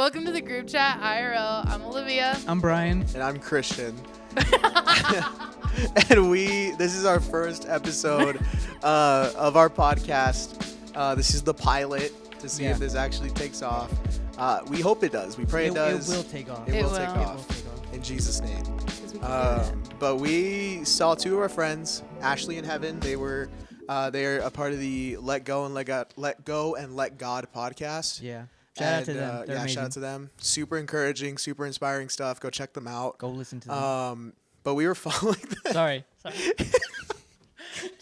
Welcome to the group chat IRL. I'm Olivia. I'm Brian. And I'm Christian. And this is our first episode of our podcast. This is the pilot to see if this actually takes off. We hope it does. We pray it does. It will take off. It will take off. In Jesus' name. But we saw two of our friends, Ashley and Heaven. They're a part of the Let Go and Let God podcast. Yeah. Shout out to them. They're amazing. Shout out to them. Super encouraging, super inspiring stuff. Go check them out. Go listen to them. But we were following them. Sorry.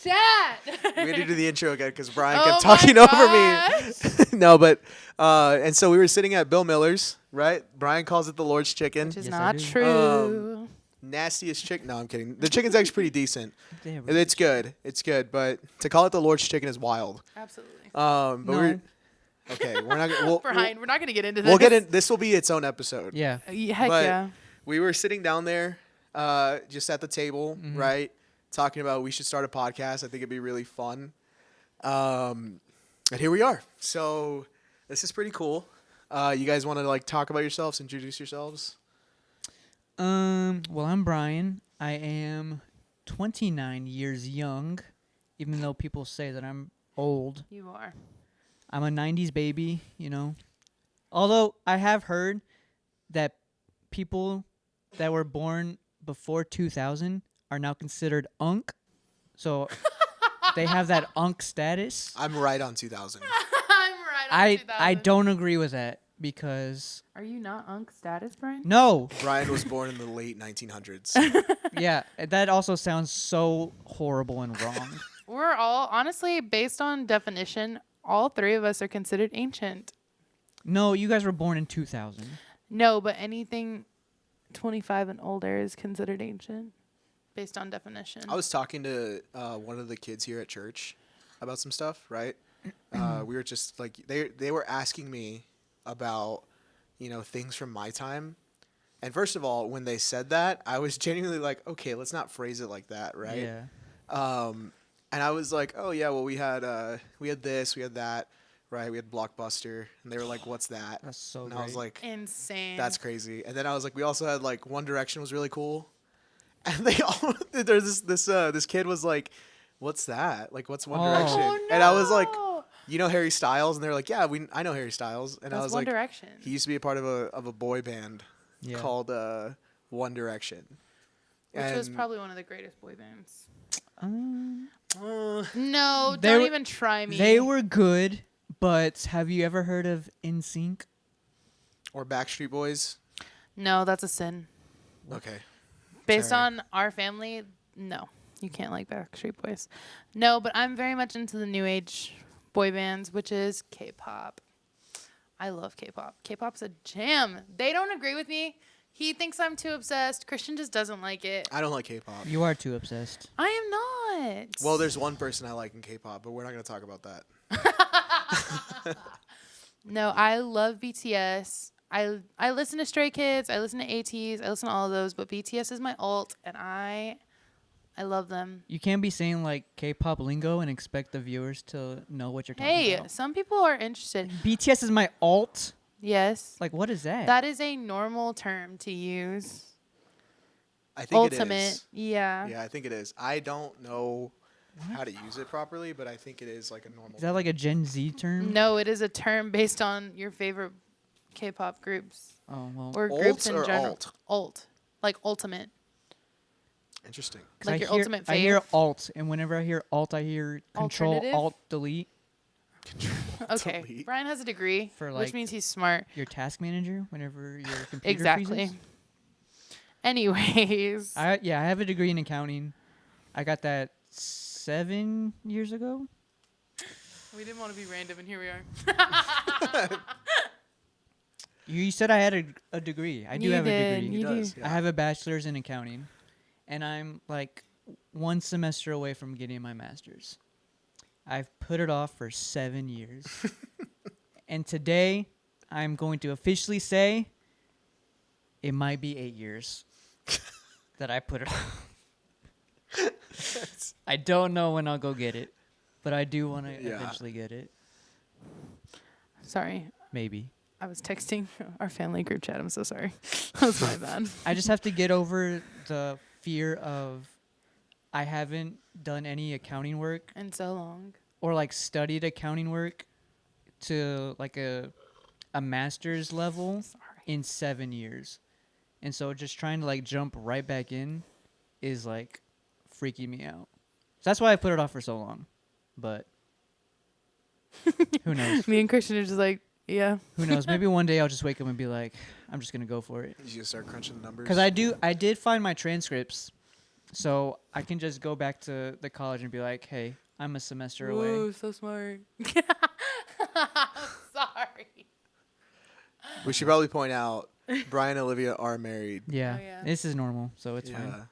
Chat! We had to do the intro again because Brian kept talking over me. No, but and so we were sitting at Bill Miller's, right? Brian calls it the Lord's Chicken. Which is Yes, not true. Nastiest chicken. No, I'm kidding. The chicken's actually pretty decent. Damn. It's good. It's good. But to call it the Lord's Chicken is wild. Absolutely. But No. we're not gonna Brian, we're not going to get into this. we'll get in. This will be its own episode. Yeah. Heck But yeah. we were sitting down there, just at the table, right? Talking about we should start a podcast. I think it'd be really fun. And here we are. So this is pretty cool. You guys want to talk about yourselves, introduce yourselves? Well, I'm Brian. I am 29 years young, even though people say that I'm old. You are. I'm a 90s baby, you know. Although I have heard that people that were born before 2000 are now considered unk. So they have that unk status. I'm right on 2000. I'm right on 2000. I don't agree with that because Are you not Unk status, Brian? no. Brian was born in the late 1900s. Yeah, that also sounds so horrible and wrong. We're all, honestly, based on definition, all three of us are considered ancient. No, you guys were born in 2000. No, but anything 25 and older is considered ancient based on definition. I was talking to one of the kids here at church about some stuff, right? We were just they were asking me about, things from my time. And first of all, when they said that, I was genuinely like, okay, let's not phrase it like that, right? Yeah. And I was like, oh yeah, well we had this, we had that, right? We had Blockbuster, and they were like, what's that? That's so And great. I was like, Insane. that's crazy. And then I was like, we also had One Direction was really cool. And they all there's this kid was like, what's that? What's One Direction? Oh, no. And I was like, Harry Styles? And they were like, yeah, I know Harry Styles. And That's I was One like, Direction. he used to be a part of a boy band Yeah. called One Direction. Which was And, probably one of the greatest boy bands. uh, No, They don't were- even try me. They were good, but have you ever heard of NSYNC? or Backstreet Boys. No, that's a sin. Okay. Based Sorry. on our family, no. You can't like Backstreet Boys. No, but I'm very much into the new age boy bands, which is K-pop. I love K-pop. K-pop's a jam. They don't agree with me. He thinks I'm too obsessed. Christian just doesn't like it. I don't like K-pop. You are too obsessed. I am not. Well, there's one person I like in K-pop, but we're not going to talk about that. No, I love BTS. I listen to Stray Kids. I listen to ATs. I listen to all of those. But BTS is my alt, and I love them. You can't be saying K-pop lingo and expect the viewers to know what you're talking Hey, about. some people are interested. BTS is my alt. Yes. What is that? That is a normal term to use. I think Ultimate. it is. Yeah. Yeah, I think it is. I don't know how to use it properly, but I think it is a normal. Is that a Gen Z term? No, it is a term based on your favorite K-pop groups Oh, well. or Alt groups in or general. alt? Alt. Like ultimate. Interesting. 'Cause Like your ultimate I hear fave. alt, and whenever I hear alt, I hear control, Alternative? alt, delete. Okay. Delete. Brian has a degree, For, which means he's smart. Your task manager, whenever your computer Exactly. freezes. Anyways. I have a degree in accounting. I got that 7 years ago. We didn't want to be random, and here we are. You said I had a degree. I do You have did. a degree. You do. does, yeah. I have a bachelor's in accounting, and I'm one semester away from getting my master's. I've put it off for 7 years. And today, I'm going to officially say it might be 8 years that I put it off. I don't know when I'll go get it, but I do want to Yeah. eventually get it. Sorry. Maybe. I was texting our family group chat. I'm so sorry. That was my bad. I just have to get over the fear of I haven't done any accounting work And so long. or like studied accounting work to like a master's level Sorry. in 7 years. And so just trying to like jump right back in is like freaking me out. So that's why I put it off for so long. But who knows? Me and Christian are just like, yeah. Who knows? Maybe one day I'll just wake up and be like, I'm just going to go for it. You just start crunching the numbers. Because I did find my transcripts. So I can just go back to the college and be like, hey, I'm a semester away. Ooh, so smart. Sorry. We should probably point out Brian and Olivia are married. Yeah, Oh, yeah. this is normal, so it's Yeah. fine.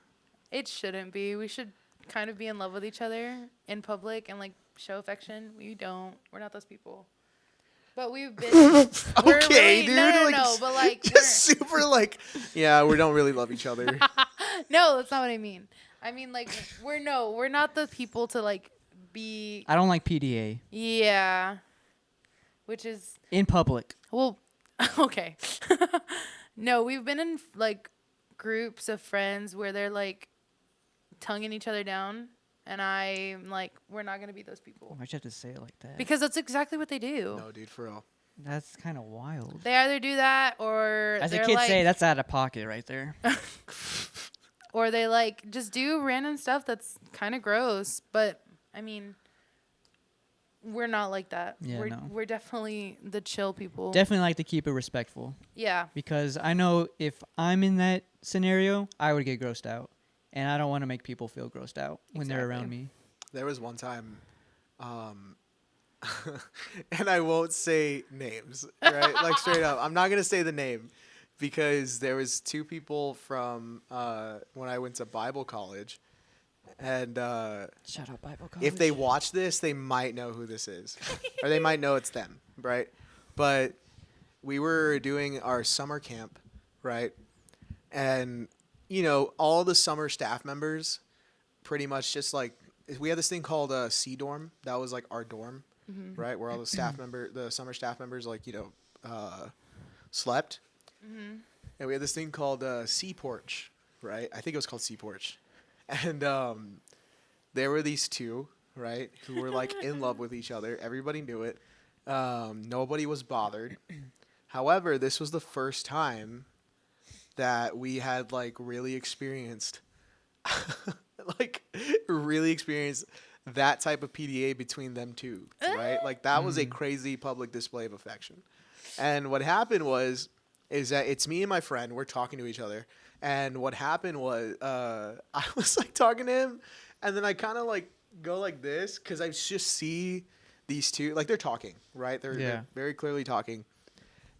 It shouldn't be. We should kind of be in love with each other in public and like show affection. We don't. We're not those people. But we've been. We're Okay, really, dude. No, like, no, but like. just super like, yeah, we don't really love each other. No, that's not what I mean. I mean like we're not the people to like be. I don't like PDA Yeah. Which is in public. well, okay. No, we've been in like groups of friends where they're like tonguing each other down, and I'm like, we're not gonna be those people Why'd you have to say it like that? because that's exactly what they do. No, dude, for real. That's kind of wild. They either do that or As the they're kids like, say, that's out of pocket right there. or they like just do random stuff that's kind of gross. But I mean, we're not like that. Yeah, no. We're definitely the chill people. Definitely like to keep it respectful Yeah. because I know if I'm in that scenario, I would get grossed out. And I don't want to make people feel grossed out when they're around Exactly. me. There was one time, and I won't say names, right? Like straight up, I'm not gonna say the name because there was two people from when I went to Bible college, and Shout out Bible college. if they watch this, they might know who this is, or they might know it's them, right? But we were doing our summer camp, right? And you know, all the summer staff members, pretty much just like we had this thing called a C dorm. That was like our dorm, right? Where all the the summer staff members, like slept. And we had this thing called C porch, right? I think it was called C porch, and there were these two, right, who were like in love with each other. Everybody knew it. Nobody was bothered. However, this was the first time that we had like really experienced that type of PDA between them two, right? Like that was a crazy public display of affection. And what happened is that it's me and my friend, we're talking to each other. And what happened was I was like talking to him, and then I kind of like go like this because I just see these two, like they're talking, right? They're very clearly talking.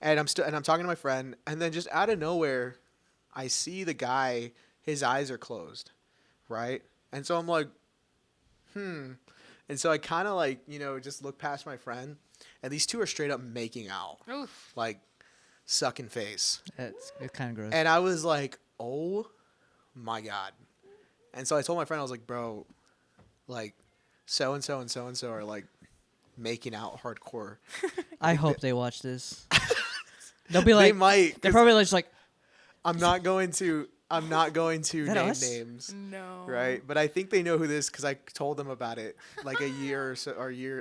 And I'm talking to my friend, and then just out of nowhere, I see the guy, his eyes are closed, right? And so I'm like, And so I kind of like, just look past my friend, and these two are straight up making out, Oof. like sucking face. It's kind of gross. And I was like, oh my God. And so I told my friend, I was like, bro, like so-and-so and so-and-so are like making out hardcore. I hope they watch this. They'll be like, They might. they're 'cause probably just like, I'm not going to that name us? names. No. Right, but I think they know who this because I told them about it like a year or so,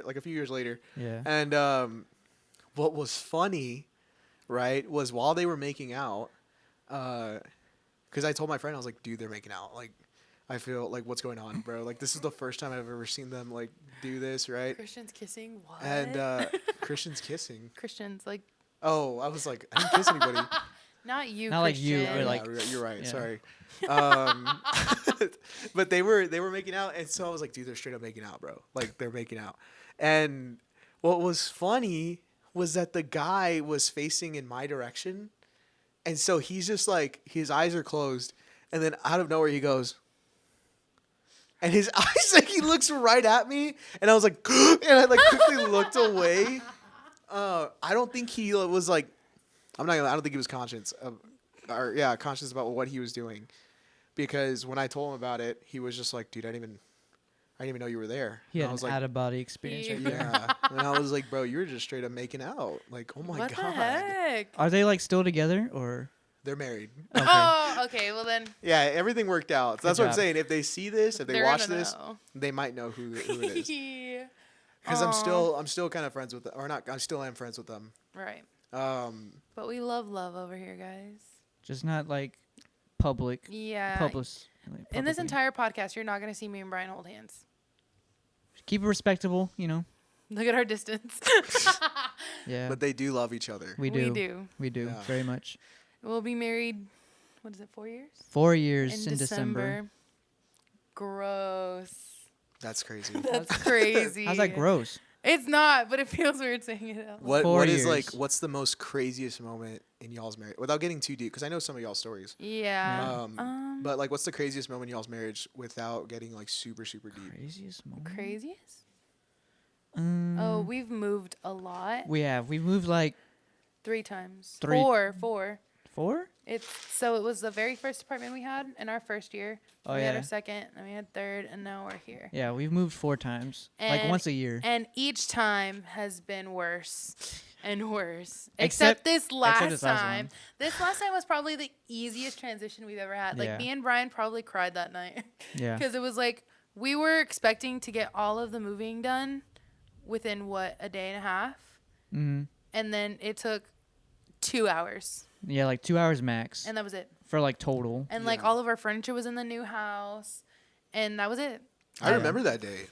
like a few years later. yeah. And what was funny, right, was while they were making out, because I told my friend, I was like, dude, they're making out. Like, I feel like, what's going on, bro? Like, this is the first time I've ever seen them like do this, right? Christians kissing? What? And Christian's kissing. Christians like Oh, I was like, I didn't kiss anybody. not you. Not like you, Christian. or like- Yeah, you're right. yeah. Sorry. But they were making out, and so I was like, dude, they're straight up making out, bro. Like they're making out. And what was funny was that the guy was facing in my direction, and so he's just like his eyes are closed, and then out of nowhere he goes, and his eyes like he looks right at me, and I was like, and I like quickly looked away. I don't think he was like, I don't think he was conscious about what he was doing, because when I told him about it, he was just like, dude, I didn't I didn't even know you were there. He And had I was an like, out of body experience. Right there. yeah. And I was like, bro, you were just straight up making out. Like, oh my what God. the heck? Are they like still together or? They're married. Okay. Oh, okay. Well then, Yeah, everything worked out. So that's Good what I'm job. saying. If they see this, if they they're watch gonna this, know. they might know who it is. Yeah. Because Aw. I'm still kind of friends with them, or not. I still am friends with them. Right. But we love over here, guys. Just not like public. Yeah. Public. In this entire podcast, you're not gonna see me and Brian hold hands. Keep it respectable, you know. Look at our distance. Yeah. But they do love each other. We do. We do. Yeah. Very much. We'll be married. What is it? 4 years? 4 years In in December. Gross. That's crazy. That's crazy. How's that gross? It's not, but it feels weird saying it out. What 4 what is years. like? What's the most craziest moment in y'all's marriage? Without getting too deep, because I know some of y'all's stories. Yeah. But like, what's the craziest moment in y'all's marriage without getting like super super deep? Craziest moment. Craziest? Um, Oh, we've moved a lot. we have. We've moved like 3 times. Three- Four. 4. It was the very first apartment we had in our first year. Oh, we had yeah. our second, and we had third, and now we're here. Yeah, we've moved 4 times. Like And- once a year. And each time has been worse and worse. Except- Except this last this last time. one. This last time was probably the easiest transition we've ever had. Like, Yeah. me and Brian probably cried that night. Yeah. Because it was like, we were expecting to get all of the moving done within, a day and a half? Mm-hmm. And then it took 2 hours. Yeah, like 2 hours max And that was it. for like total. And, like, Yeah. all of our furniture was in the new house. And that was it. I remember that day.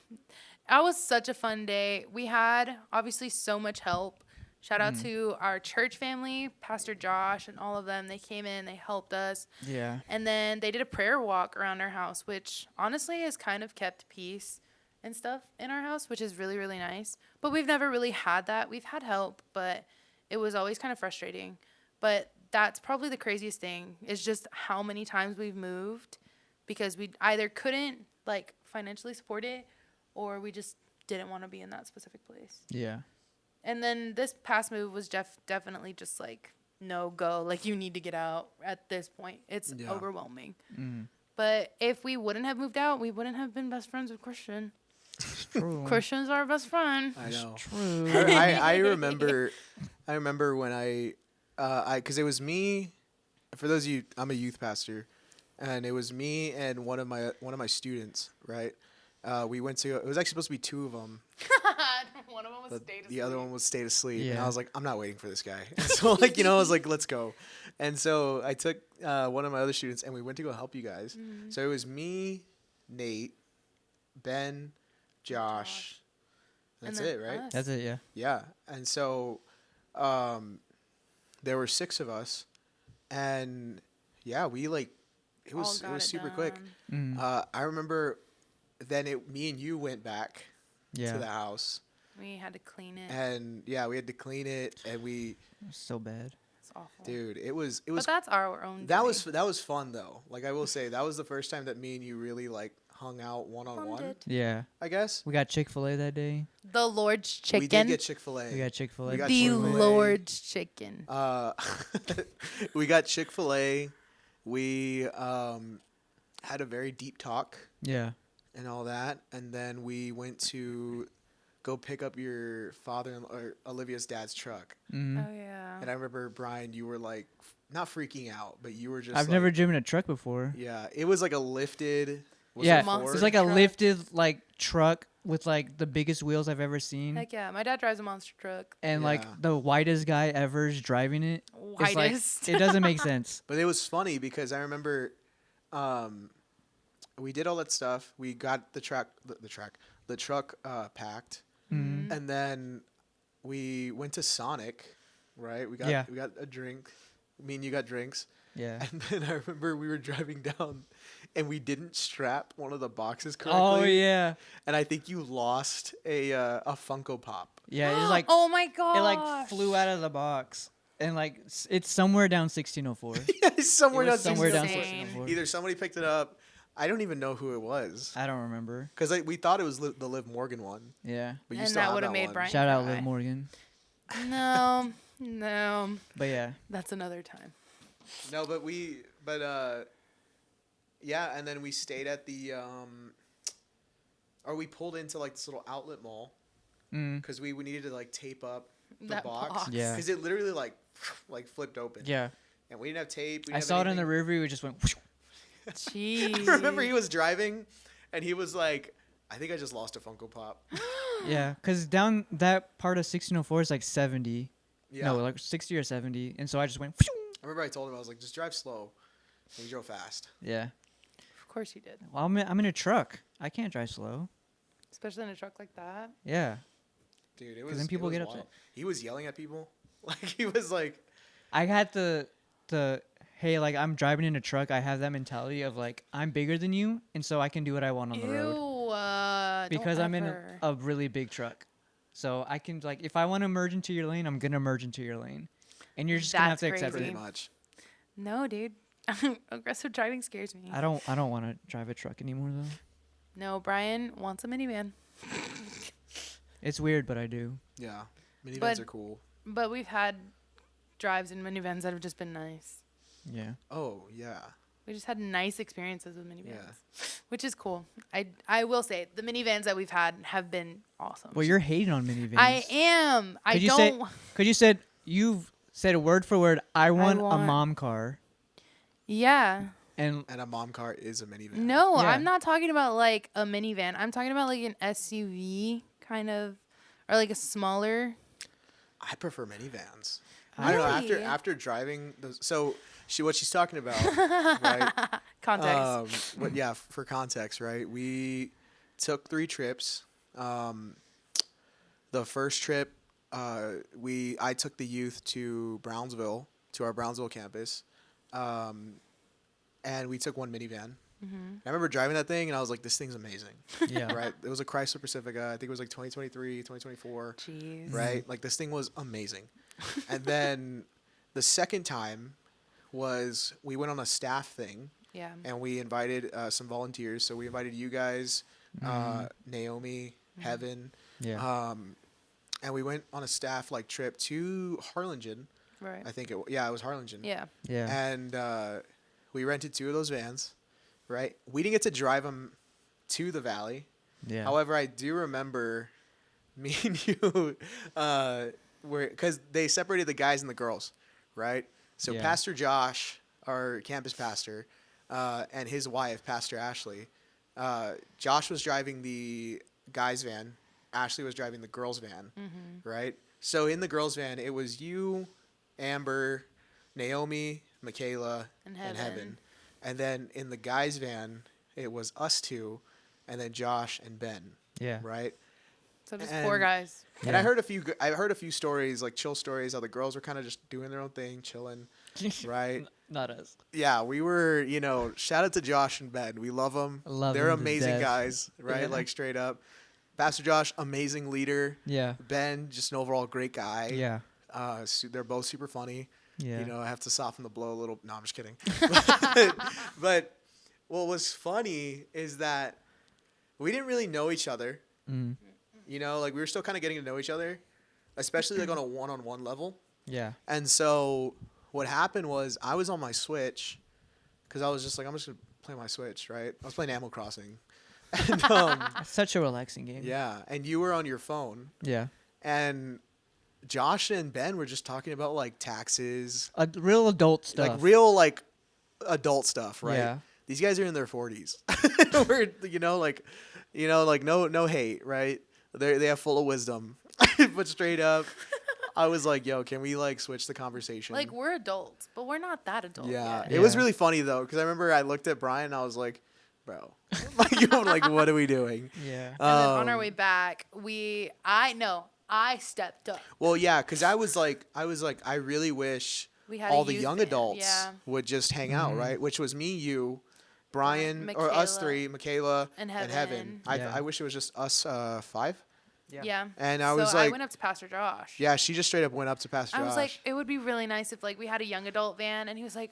That was such a fun day. We had obviously so much help. Shout out to our church family, Pastor Josh and all of them. They came in, they helped us. Yeah. And then they did a prayer walk around our house, which honestly has kind of kept peace and stuff in our house, which is really, really nice. But we've never really had that. We've had help, but it was always kind of frustrating. But that's probably the craziest thing is just how many times we've moved because we either couldn't like financially support it or we just didn't want to be in that specific place. Yeah. And then this past move was definitely just like no go, like you need to get out at this point. It's Yeah. overwhelming. Mm-hmm. But if we wouldn't have moved out, we wouldn't have been best friends with Christian. True. Christian's our best friend. I know. True. I remember when because it was me. For those of you, I'm a youth pastor, and it was me and one of my students. Right, we went to. It was actually supposed to be 2 of them. One of them was But stay to the other one was stay to sleep, and Yeah. I was like, I'm not waiting for this guy. And so like I was like, let's go. And so I took one of my other students, and we went to go help you guys. So it was me, Nate, Ben, Josh. That's And it, then right? us. That's it, yeah. Yeah. And so there were 6 of us, and yeah, we like it All was got it super quick. done. Mm. I remember then me and you went back Yeah. to the house, We had to clean it. and yeah, we had to clean it, and we, It was so bad. It's awful. dude, it was But that's our own that journey. was fun though. Like I will say, that was the first time that me and you really like hung out one on one. Bonded. Yeah. I guess We got Chick-fil-A that day. The Lord's chicken. we did get Chick-fil-A. We got Chick-fil-A. We got the Chick-fil-A. Lord's chicken. We got Chick-fil-A. We had a very deep talk Yeah. and all that, and then we went to go pick up your father or Olivia's dad's truck. Mm-hmm. Oh yeah. And I remember, Brian, you were like not freaking out, but you were just I've like, never driven a truck before. Yeah, it was like a lifted. Was Yeah, it Monster it's Ford? like a truck. lifted like truck with like the biggest wheels I've ever seen. Heck yeah. My dad drives a monster truck. And like Yeah. the whitest guy ever is driving it. It's like Whitest. it doesn't make sense. But it was funny because I remember we did all that stuff. We got the truck packed, Mhm. and then we went to Sonic, right? We got a drink. Me and you got drinks, Yeah. and then I remember we were driving down, and we didn't strap one of the boxes correctly. Oh yeah. And I think you lost a Funko Pop. Yeah, it's like oh my god. it like flew out of the box. And like it's somewhere down 1604. somewhere It was down somewhere down insane. 1604. Either somebody picked it up. I don't even know who it was. I don't remember. Because we thought it was the Liv Morgan one. Yeah. But you And still that have would've that made one. Brian- Shout out cry. Liv Morgan. No. But yeah. That's another time. No, yeah, and then we stayed at the or we pulled into like this little outlet mall Mm. because we needed to like tape up the That box. box. Yeah. Because it literally like flipped open. Yeah. And we didn't have tape. We I didn't saw have it in the anything. rear view. We just went. Whoosh. Jeez. I remember he was driving, and he was like, "I think I just lost a Funko Pop." Yeah, because down that part of 1604 is like 70. Yeah. No, like 60 or 70. And so I just went. I remember I told him I was like, "Just drive slow," and he drove fast. Yeah. Of course you did. Well, I'm in a truck. I can't drive slow. Especially in a truck like that. Yeah. Dude, it 'Cause was. then people it was get wild. upset. He was yelling at people. Like he was like, I had the hey, like I'm driving in a truck. I have that mentality of like I'm bigger than you, and so I can do what I want on the road Ew. because I'm in ever. a really big truck. So I can like if I want to merge into your lane, I'm gonna merge into your lane, and you're just gonna have That's to accept crazy. it. pretty much. No, dude. Aggressive driving scares me. I don't want to drive a truck anymore though. No, Brian wants a minivan. It's weird, but I do. Yeah, minivans But- are cool. But we've had drives in minivans that have just been nice. Yeah. Oh yeah, We just had nice experiences with minivans, yeah. which is cool. I will say the minivans that we've had have been awesome. Well, you're hating on minivans. I am. I Could you don't. say- Cause you've said word for word. I want a want- mom car, Yeah. and And a mom car is a minivan. No, Yeah. I'm not talking about like a minivan. I'm talking about like an SUV kind of, or like a smaller. I prefer minivans. I don't know. Really? After driving, what she's talking about, right? Context. For context, right? We took 3 trips. The first trip, I took the youth to Brownsville, to our Brownsville campus, and we took one minivan. I remember driving that thing, and I was like, "This thing's amazing." yeah. Right? It was a Chrysler Pacifica. I think it was like 2023, 2024. Jeez. Right? Like this thing was amazing. And then the second time was we went on a staff thing Yeah. and we invited some volunteers. So we invited you guys, Naomi, Heaven, Yeah. and we went on a staff like trip to Harlingen. Right. I think it was Harlingen. Yeah. Yeah. And we rented 2 of those vans. Right? We didn't get to drive them to the valley. Yeah. However, I do remember me and you because they separated the guys and the girls, right? So Yeah. Pastor Josh, our campus pastor, and his wife, Pastor Ashley, Josh was driving the guys' van. Ashley was driving the girls' van, right? So in the girls' van, it was you, Amber, Naomi, Michaela, And and Heaven. Heaven. And then in the guys' van, it was us 2, and then Josh and Ben, yeah. right? So just And- 4 guys. And Yeah. I heard a few stories, like chill stories, how the girls were kind of just doing their own thing, chilling, right? Not us. Yeah, we were, shout out to Josh and Ben. We love them. Love They're them to amazing death. guys, right? Yeah. Like straight up. Pastor Josh, amazing leader. Yeah. Ben, just an overall great guy. Yeah. They're both super funny. Yeah. I have to soften the blow a little. No, I'm just kidding. but what was funny is that we didn't really know each other. Mm. Like we were still kind of getting to know each other, especially like on a one-on-one level. Yeah. And so what happened was I was on my Switch because I was just like, I'm just going to play my Switch, right? I was playing Animal Crossing. And, It's such a relaxing game. yeah. And you were on your phone. Yeah. And Josh and Ben were just talking about like taxes, Real adult stuff. like real like adult stuff, right? Yeah. These guys are in their 40s. We're, like no hate, right? They have full of wisdom. But straight up, I was like, yo, can we like switch the conversation? Like we're adults, but we're not that adult yeah. yet. It was Yeah. really funny though, because I remember I looked at Brian and I was like, bro, like what are we doing? Yeah. And then on our Um, way back, I stepped up. Well, yeah, because I was like, I really wish We had all a the youth young band, adults yeah. would just hang out, right? Which was me, you, Brian, or us Michaela, 3, Michaela, and and Heaven. Yeah. I wish it was just us 5. Yeah. And I so was I like, went up to Pastor Josh. yeah, she just straight up went up to Pastor I was Josh. like, it would be really nice if like we had a young adult van, and he was like,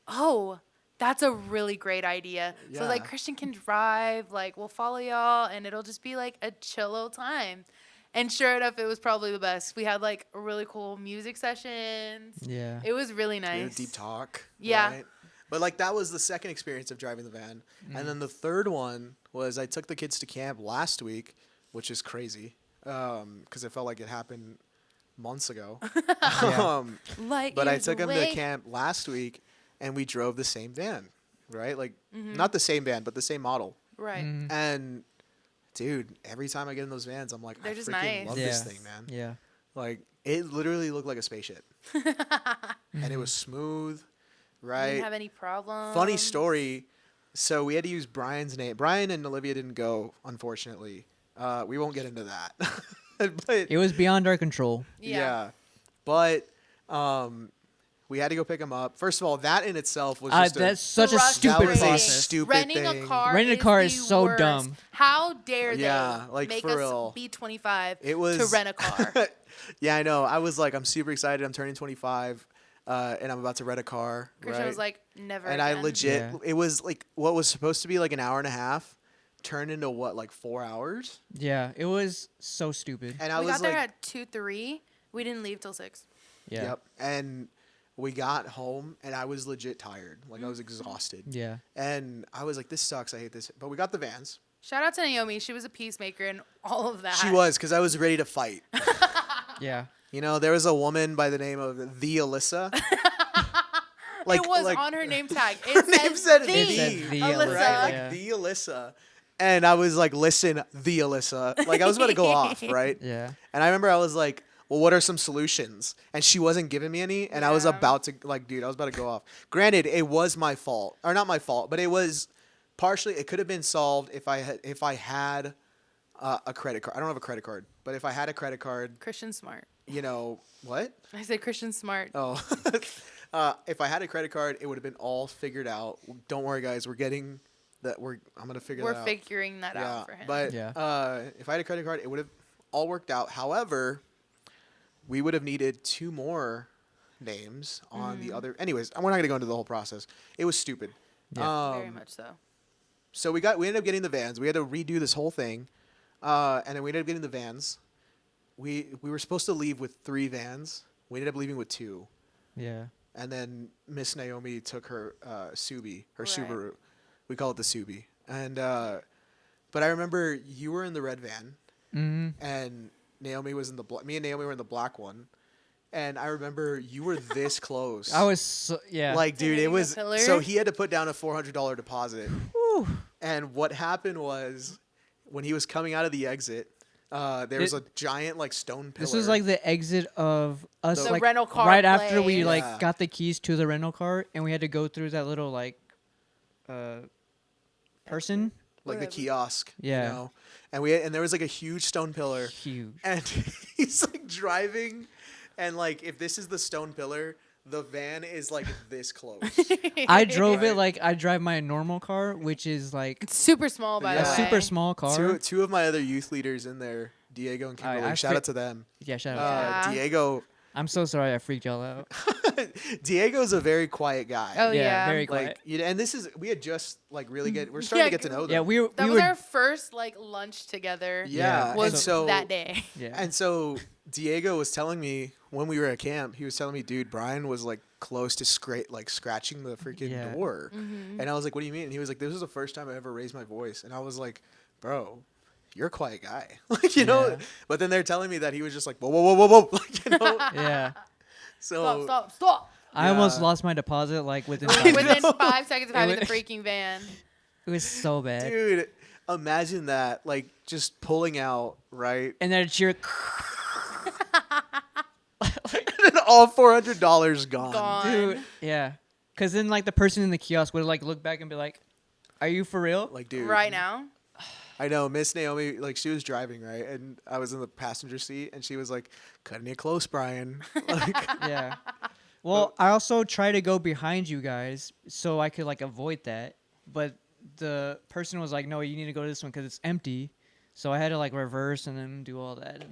oh, that's a really great idea. So like Yeah. Christian can drive, like we'll follow y'all, and it'll just be like a chill old time. And sure enough, it was probably the best. We had like really cool music sessions. Yeah. It was really We had a nice. deep talk. Yeah. Right? But like that was the second experience of driving the van, and then the third one was I took the kids to camp last week, which is crazy, because it felt like it happened months ago. Yeah. Light But I years took them to away. camp last week, and we drove the same van, right? Like not the same van, but the same model. Right. Mhm. And dude, every time I get in those vans, I'm like, They're I just freaking nice. love Yeah. this thing, man. Yeah. Like it literally looked like a spaceship, and it was smooth, right? Didn't have any problems. Funny story. So we had to use Brian's name. Brian and Olivia didn't go, unfortunately. We won't get into that. But It was beyond our control. Yeah. But we had to go pick him up. First of all, that in itself was just That's such a Frustrating. stupid That was a process. stupid Renting thing. a car. Renting a car is the so worst. dumb. How dare they Yeah, like, make for us real. be 25 It was to rent a car? Yeah, I know. I was like, I'm super excited. I'm turning 25, and I'm about to rent a car. Christian right? was like, never. and again. I legit, Yeah. it was like what was supposed to be like an hour and a half, turned into what, like 4 hours? Yeah, it was so stupid. And I we was got there like, at 2-3. We didn't leave till 6. Yeah. yep. And we got home, and I was legit tired. Like I Mm-hmm. was exhausted. Yeah. And I was like, this sucks. I hate this. But we got the vans. Shout out to Naomi. She was a peacemaker and all of that. She was, because I was ready to fight. Yeah. You know, there was a woman by the name of the Alyssa. It was like, on her name tag. It her name said the, the. It said the Alyssa. Alyssa. Right, like Yeah. the Alyssa. And I was like, listen, the Alyssa. Like I was about to go off, right? Yeah. And I remember I was like, well, what are some solutions? And she wasn't giving me any. And I was Yeah. about to, like, dude, I was about to go off. Granted, it was my fault. Or not my fault, but it was partially, it could have been solved if I had a credit card. I don't have a credit card. But if I had a credit card, Christian Smart. you know, what? I said Christian Smart. Oh. If I had a credit card, it would have been all figured out. Don't worry, guys. We're getting that. I'm going to figure We're that out. figuring that out for him. But Yeah. if I had a credit card, it would have all worked out. However, we would have needed 2 more names on the other. Anyways, we're not going to go into the whole process. It was stupid. Yeah. Very much so. So we ended up getting the vans. We had to redo this whole thing. And then we ended up getting the vans. We were supposed to leave with 3 vans. We ended up leaving with 2. Yeah. And then Miss Naomi took her Subi, her Right. Subaru. We call it the Subi. And but I remember you were in the red van, Mm-hmm. and Naomi was in the me and Naomi were in the black one. And I remember you were this close. I was so, yeah. like, dude, Hitting it the was pillar? so he had to put down a $400 deposit. Whew. And what happened was when he was coming out of the exit, there was a giant like stone pillar. This was like the exit of us, The like rental car right after we place. like Yeah. got the keys to the rental car, and we had to go through that little like person. like the whatever. kiosk. Yeah. You know? And there was like a huge stone pillar. Huge. And he's like driving, and like if this is the stone pillar, the van is like this close. I drove Right. it like I drive my normal car, which is like It's super small, by Yeah. a the way. super small car. Two of my other youth leaders in there, Diego and Kimberly. I Shout fi- out to them. Yeah, shout out. Yeah. Diego, I'm so sorry I freaked y'all out. Diego's a very quiet guy. Oh, yeah, yeah. very like quiet. you know, and this is we had just like really we're starting to Yeah, get to know them. Yeah, we That we was were our first like lunch together. yeah, Yeah. and Was so that day. yeah. And so Diego was telling me when we were at camp, he was telling me, dude, Brian was like close to scratching the freaking Yeah. door. Mm-hmm. And I was like, what do you mean? And he was like, this was the first time I ever raised my voice. And I was like, bro, you're a quiet guy. Like, you know? Yeah. But then they're telling me that he was just like, whoa, whoa, whoa, whoa, whoa. Like, you know? Yeah. So, Stop. I almost Yeah. lost my deposit like within I 5 know. minutes. Within 5 seconds of It having the wa- freaking van. It was so bad. dude, imagine that. Like, just pulling out, right? And then it's your And then all $400 gone. Gone. dude. Yeah. Cause then like the person in the kiosk would like look back and be like, "Are you for real?" Like, dude. Right now. I know Miss Naomi, like she was driving, right? And I was in the passenger seat and she was like, cutting it close, Brian. Like, Yeah. Well, I also try to go behind you guys so I could like avoid that, but the person was like, "No, you need to go to this one because it's empty." So I had to like reverse and then do all that.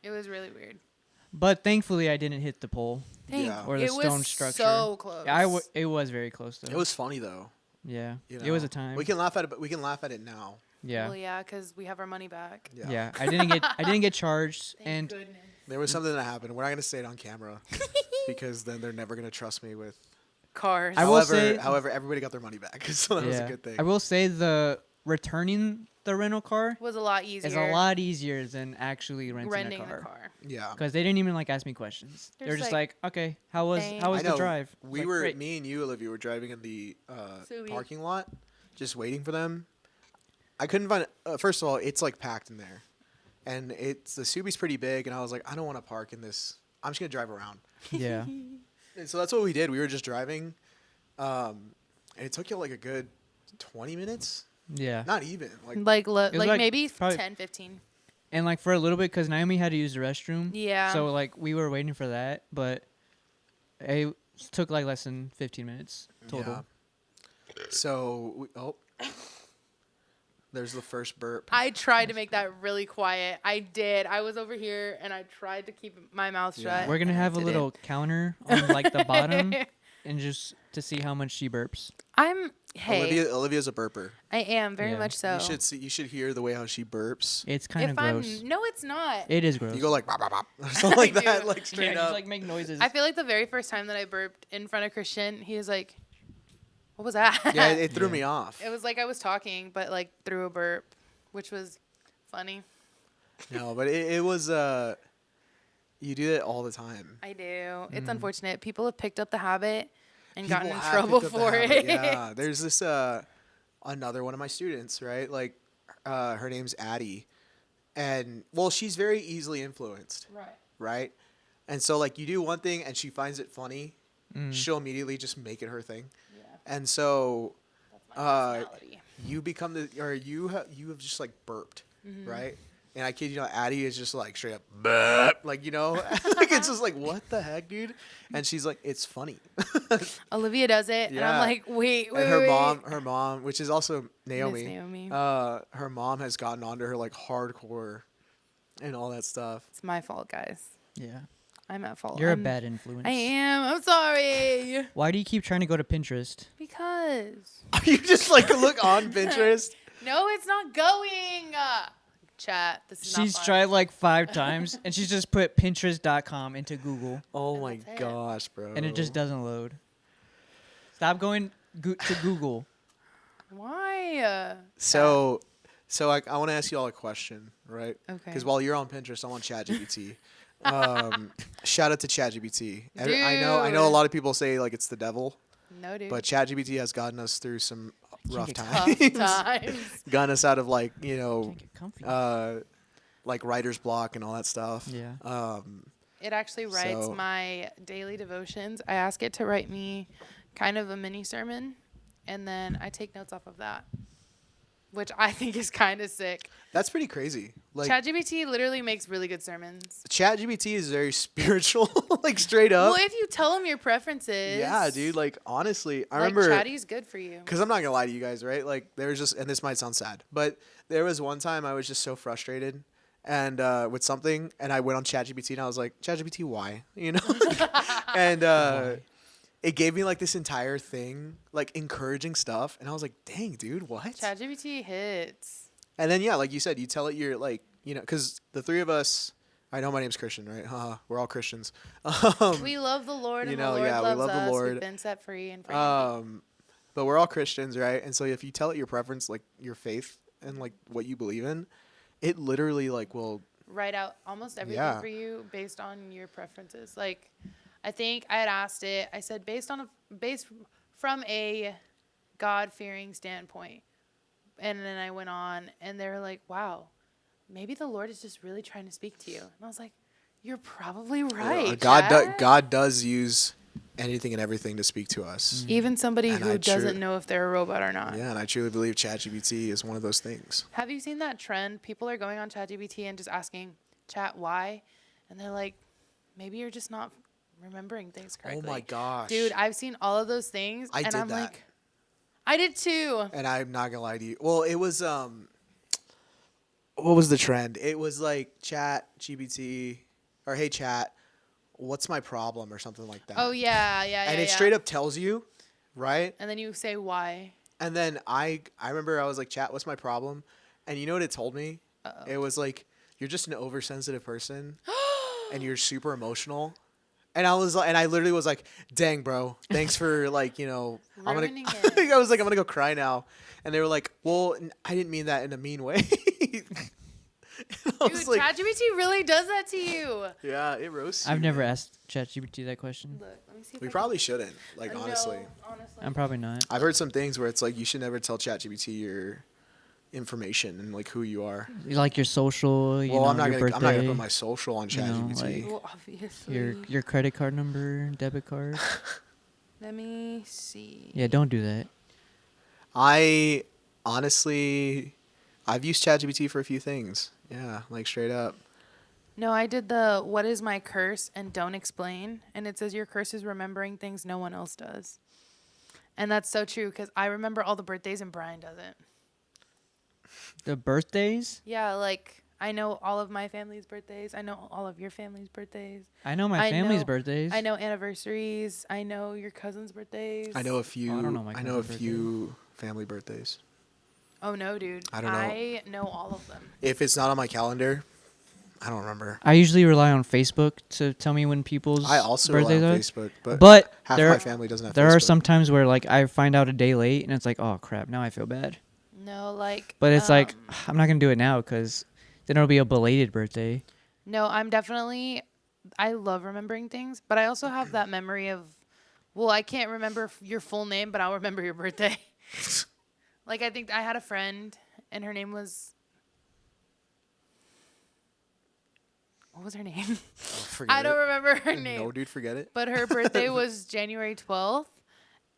It was really weird. But thankfully, I didn't hit the pole. Dang, Yeah. Or the it stone was structure. so close. It was very close though. it was funny though. Yeah. You It was know? a time. We can laugh at it, but we can laugh at it now. Yeah. Well, yeah, because we have our money back. Yeah. Yeah. I didn't get charged, Thank and goodness. There was something that happened. We're not gonna say it on camera because then they're never gonna trust me with cars. I will say- however, everybody got their money back, so that was a good thing. I will say the returning the rental car was a lot easier. is a lot easier than actually renting renting the a car. car. Yeah. Because they didn't even like ask me questions. They're They're just just like, like, okay, how was "Thanks." how was I the know. drive? We Like, were, "Great." me and you, Olivia, were driving in the Subi. parking lot, just waiting for them. I couldn't find. First of all, it's like packed in there, and the Subi's pretty big, and I was like, I don't want to park in this. I'm just gonna drive around. Yeah. And so that's what we did. We were just driving, and it took you like a good 20 minutes. Yeah. Not even like. Like was like like maybe probably- 10, 15. And like for a little bit, because Naomi had to use the restroom. Yeah. So like we were waiting for that, but it took like less than 15 minutes total. Yeah. So there's the first burp. I tried to make that really quiet. I did. I was over here and I tried to keep my mouth Yeah. shut. We're gonna and I have a didn't. little counter on like the bottom, and just to see how much she burps. Olivia's a burper. I am very Yeah. much so. You should hear the way how she burps. It's kind of if gross. no, it's not. It is gross. You go like bop, bop, bop, or something like I that, do. like straight yeah, up. just like make noises. I feel like the very first time that I burped in front of Christian, he was like, "What was that?" Yeah, it threw Yeah. me off. It was like I was talking, but like through a burp, which was funny. No, but it was. You do that all the time. I do. It's unfortunate. People have picked up the habit and gotten in People have trouble picked up the for habit, it. Yeah, there's this another one of my students, right? Like, her name's Addie, and well, she's very easily influenced, Right. right? And so like you do one thing and she finds it funny, Mm. she'll immediately just make it her thing, Yeah. and so That's my personality. you become you have just like burped, Mm-hmm. right? And I kid you not, Addie is just like straight up burp, like like it's just like what the heck, dude? And she's like, it's funny. Olivia does it, and I'm Yeah. like, wait. And her mom, which is also Naomi, Naomi. her mom has gotten onto her like hardcore and all that stuff. It's my fault, guys. Yeah. I'm at fault. You're a I'm- bad influence. I am. I'm sorry. Why do you keep trying to go to Pinterest? Because. You just like look on Pinterest. No, it's not going. Chat. This is not She's fun. tried like 5 times, and she's just put Pinterest.com into Google, Oh And my that's it. gosh, bro. and it just doesn't load. Stop going to Google. Why? So I want to ask you all a question, right? Okay. Because while you're on Pinterest, I'm on ChatGPT. Shout out to ChatGPT. I know a Dude. lot of people say like it's the devil, No, dude. but ChatGPT has gotten us through some rough get times. Tough times. Gotten us out of like Can't get comfy. like writer's block and all that stuff. Yeah. It actually writes So- my daily devotions. I ask it to write me kind of a mini sermon, and then I take notes off of that, which I think is kind of sick. That's pretty crazy. Like ChatGPT literally makes really good sermons. ChatGPT is very spiritual, like straight up. Well, if you tell them your preferences. Yeah, dude. Like honestly, I like remember Chatty's good for you. because I'm not gonna lie to you guys, right? Like there was just, and this might sound sad, but there was one time I was just so frustrated and with something, and I went on ChatGPT and I was like, ChatGPT, why? You know, and it gave me like this entire thing, like encouraging stuff, and I was like, dang, dude, what? ChatGPT hits. And then yeah, like you said, you tell it you're like, you know, because the three of us, I know my name's Christian, right? We're all Christians. We love the Lord, you and know, the Lord yeah, we loves love the us. Lord. We've been set free and free. But we're all Christians, right? And so if you tell it your preference, like your faith and like what you believe in, it literally like will. Write out almost everything Yeah. for you based on your preferences. Like, I think I had asked it. I said based from a God-fearing standpoint, and then I went on, and they were like, "Wow, maybe the Lord is just really trying to speak to you." And I was like, "You're probably right." Chad." God does use anything and everything to speak to us. Even somebody And who I doesn't know if they're a robot or not. Yeah, and I truly believe ChatGPT is one of those things. Have you seen that trend? People are going on ChatGPT and just asking Chat why, and they're like, "Maybe you're just not remembering things correctly." Oh my gosh, Dude, I've seen all of those things, I and did I'm that. like, I did too. And I'm not gonna lie to you. Well, it was what was the trend? It was like ChatGPT or Hey Chat, what's my problem or something like that. Oh yeah. and it straight up tells you, right? And then you say why. And then I remember I was like, Chat, what's my problem? And you know what it told me? Uh-oh. It was like, you're just an oversensitive person and you're super emotional And I literally was like, dang, bro, thanks for like, I'm Ruining gonna, it. I was like, I'm gonna go cry now. And they were like, well, I didn't mean that in a mean way. I was Dude, like, ChatGPT really does that to you. yeah, it roasts I've you, never man. asked ChatGPT that question. Look, let me see if We I probably shouldn't. can... Like, No, honestly. honestly. I'm probably not. I've heard some things where it's like, you should never tell ChatGPT your information and like who you are. You like your social, Well, I'm not your gonna birthday, put my social on you know, ChatGPT. like- Well, obviously. your credit card number, debit card. Let me see. Yeah, don't do that. I honestly, I've used ChatGPT for a few things. Yeah, like straight up. No, I did the what is my curse and don't explain. And it says your curse is remembering things no one else does. And that's so true because I remember all the birthdays and Brian doesn't. The birthdays? Yeah, like I know all of my family's birthdays. I know all of your family's birthdays. I know my I family's know- birthdays. I know anniversaries. I know your cousin's birthdays. I know a few. I don't know my I know a cousin's few family birthdays. Oh no, dude. I don't know. I know all of them. If it's not on my calendar, I don't remember. I usually rely on Facebook to tell me when people's I also rely birthdays on are. Facebook, but But half there, of my family doesn't have there Facebook. are some times where like I find out a day late and it's like, oh crap, now I feel bad. No, like. But it's like I'm not gonna do it now because then it'll be a belated birthday. No, I'm definitely. I love remembering things, but I also have that memory of. Well, I can't remember your full name, but I'll remember your birthday. Like I think I had a friend, and her name was. What was her name? Oh, forget I don't it. remember her name. No, dude, forget it. But her birthday was January 12th.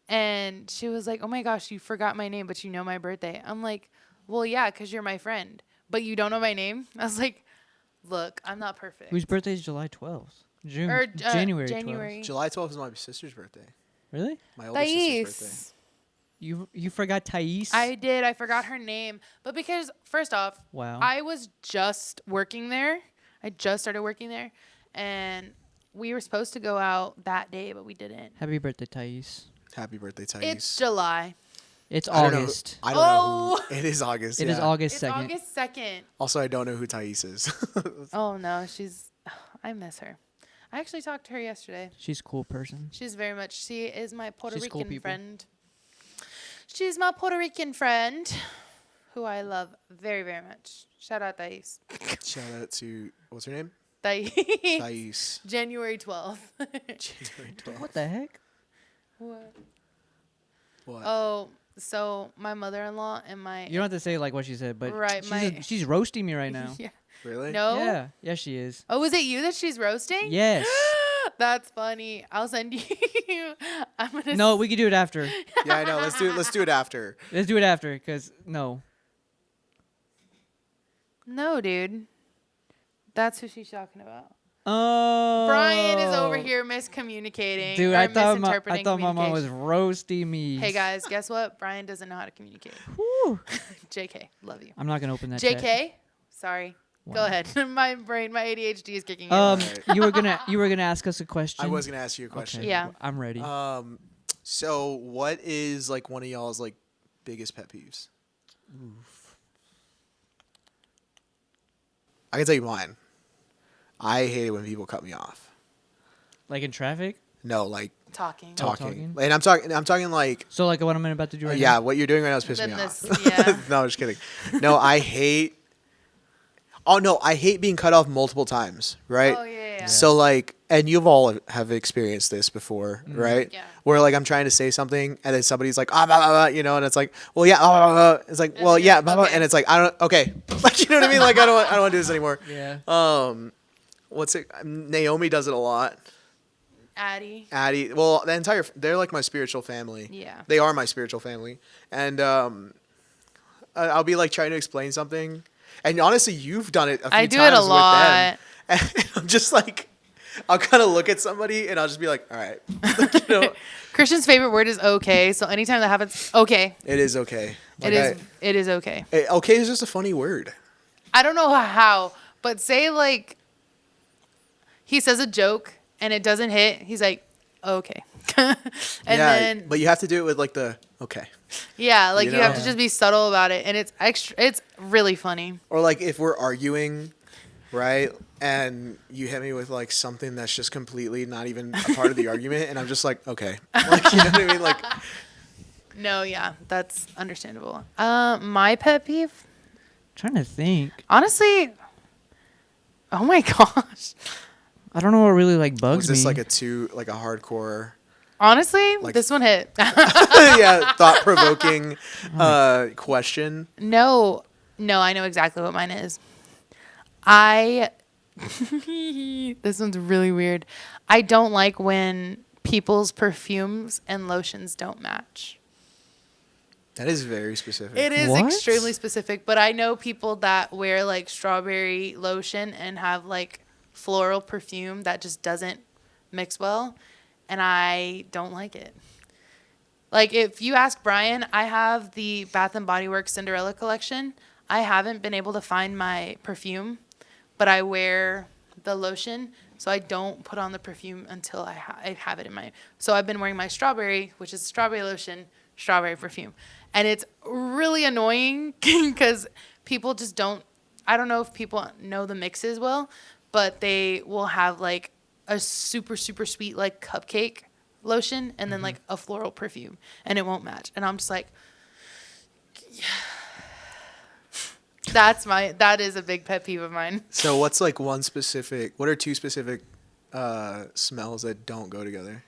And she was like, oh my gosh, you forgot my name, but you know my birthday. I'm like, well, yeah, because you're my friend. But you don't know my name? I was like, look, I'm not perfect. Whose birthday is July 12th? June. Or, January 12th. January. July 12th is my sister's birthday. Really? My older sister's birthday. Thais. You forgot Thais? I did. I forgot her name. But because, first off, Wow. I was just working there. I just started working there. And we were supposed to go out that day, but we didn't. Happy birthday, Thais. Happy birthday, Thais. It's July. It's I don't know who- August. I don't know Oh! who. It is August. It yeah. is August It's 2nd. August 2nd. Also, I don't know who Thais is. Oh, no. I miss her. I actually talked to her yesterday. She's a cool person. She is my Puerto She's cool Rican people. friend. She's my Puerto Rican friend who I love very, very much. Shout out Thais. Shout out to, what's her name? Thais. Thais. January 12th. January 12th. What the heck? What? What? Oh, so my mother-in-law and my... You don't have to say like what she said, but Right, she's roasting me right now. Yeah. Really? No? Yeah. Yeah, she is. Oh, is it you that she's roasting? Yes. That's funny. I'll send you... I'm gonna... No, we can do it after. Yeah, I know. Let's do it after. Let's do it after, because no. No, dude. That's who she's talking about. Oh. Brian is over here miscommunicating. Dude, or I thought misinterpreting my mom was communication. roasting me. Hey guys, guess what? Brian doesn't know how to communicate. Whew. JK, love you. I'm not gonna open that. chat. JK, sorry. Go Wow. ahead. My ADHD is kicking in. Alright. you were gonna ask us a question. I was gonna ask you a question. Okay, Yeah. I'm ready. So what is like one of y'all's like biggest pet peeves? I can tell you mine. I hate it when people cut me off. Like in traffic. No, like talking. talking. talking? And I'm talking like So like what I'm about to do right yeah, now. what you're doing right now is pissing Then me this- off. yeah. No, I'm just kidding. No, I hate. Oh no, I hate being cut off multiple times. Right. Oh yeah. So like, and you've all have experienced this before, right? Yeah. Where like I'm trying to say something and then somebody's like, blah, blah, blah, you know, and it's like, well, yeah, blah, blah, blah. It's like, And well, then yeah, you're blah, like, blah, okay. and it's like, I don't, okay, like you know what I mean? Like I don't want to do this anymore. Yeah. What's it? Naomi does it a lot. Addie. Addie, well, they're like my spiritual family. Yeah. They are my spiritual family, and I'll be like trying to explain something, and honestly, you've done it a few I do times it a with lot. them, and I'm just like, I'll kind of look at somebody and I'll just be like, all right, like, you know, Christian's favorite word is okay. So anytime that happens, okay. it is okay. Like, It is okay. okay is just a funny word. I don't know how, but say like he says a joke and it doesn't hit, he's like, okay. and yeah, then but you have to do it with like the okay, yeah, like you you have know? to just be subtle about it, and it's really funny. or like if we're arguing, right? and you hit me with like something that's just completely not even a part of the argument, and I'm just like, okay, like, you know what I mean? Like, No, yeah, that's understandable. My pet peeve, Trying to think. honestly. Oh my gosh. I don't know what really like bugs was this me. like a hardcore, Honestly, Like- this one hit. yeah, thought-provoking question? No, I know exactly what mine is. I this one's really weird. I don't like when people's perfumes and lotions don't match. That is very specific. It is What? extremely specific, but I know people that wear like strawberry lotion and have like floral perfume that just doesn't mix well, and I don't like it. Like if you ask Brian, I have the Bath and Body Works Cinderella collection. I haven't been able to find my perfume, but I wear the lotion, so I don't put on the perfume until I have it in my. So I've been wearing my strawberry, which is strawberry lotion, strawberry perfume, and it's really annoying because people just don't. I don't know if people know the mixes well, but they will have like a super super sweet like cupcake lotion and then like a floral perfume, and it won't match, and I'm just like. That is a big pet peeve of mine. So what's like what are two specific smells that don't go together?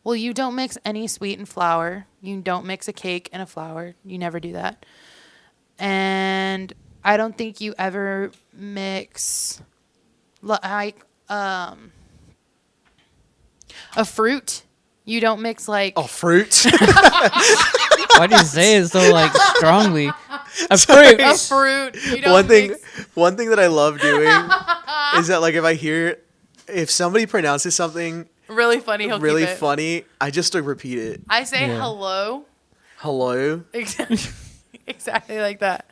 Well, you don't mix any sweet and flour. You don't mix a cake and a flour. You never do that. And I don't think you ever mix like a fruit. You don't mix like Oh, fruit. Why do you say it so like strongly? A fruit. a fruit. You don't One thing that I love doing is that like if somebody pronounces something really funny. He'll really keep it. funny, I just like repeat it. I say Yeah. hello. Hello. Exactly like that.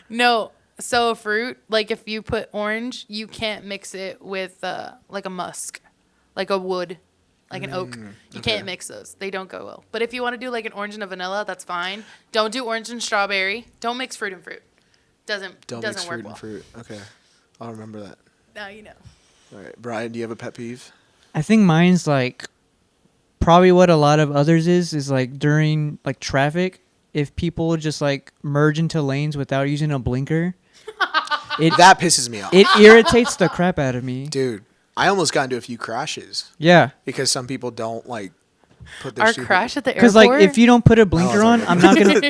No, so a fruit, like if you put orange, you can't mix it with like a musk, like a wood, like an oak. You okay. can't mix those. They don't go well. But if you want to do like an orange and a vanilla, that's fine. Don't do orange and strawberry. Don't mix fruit and fruit. Don't Doesn't mix work fruit well. and fruit. Okay, I'll remember that. Now you know. All right, Brian, do you have a pet peeve? I think mine's like probably what a lot of others is like during like traffic, if people just like merge into lanes without using a blinker, That pisses me off, it irritates the crap out of me. dude. I almost got into a few crashes Yeah, because some people don't like put their Our stupid- crash at the airport. because like if you don't put a blinker on, like- I'm not gonna.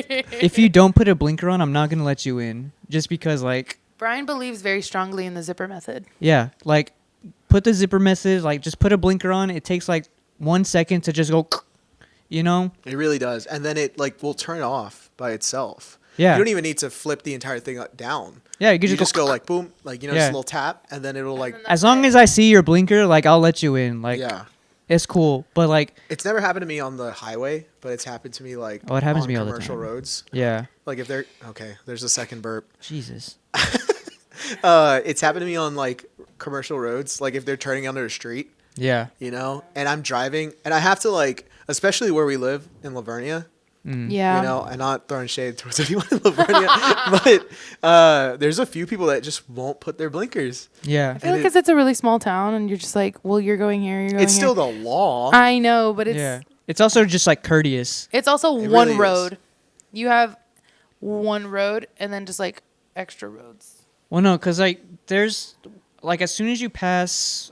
If you don't put a blinker on, I'm not gonna let you in. Just because like Brian believes very strongly in the zipper method. yeah, like put the zipper message, like just put a blinker on. It takes like 1 second to just go, you know. It really does, and then it like will turn off by itself. Yeah. You don't even need to flip the entire thing down. Yeah, you can You just, just go like boom, like just Yeah. a little tap, and then it'll like as long as I see your blinker, like I'll let you in. Like yeah. it's cool, but like It's never happened to me on the highway, but it's happened to me like Oh, it happens on to me all the commercial time. roads. yeah, Like if they're okay, there's a second burp. Jesus. It's happened to me on like commercial roads, like if they're turning onto a street, Yeah. and I'm driving, and I have to like, especially where we live in Lavernia, Yeah. I'm not throwing shade towards anyone in Lavernia, but there's a few people that just won't put their blinkers. Yeah. I feel like because it's a really small town and you're just like, well, you're going here, you're going It's still here. the law. I know, but it's Yeah. It's also just like courteous. it's also It one really is. road. You have one road and then just like extra roads. Well, no, because like there's like as soon as you pass,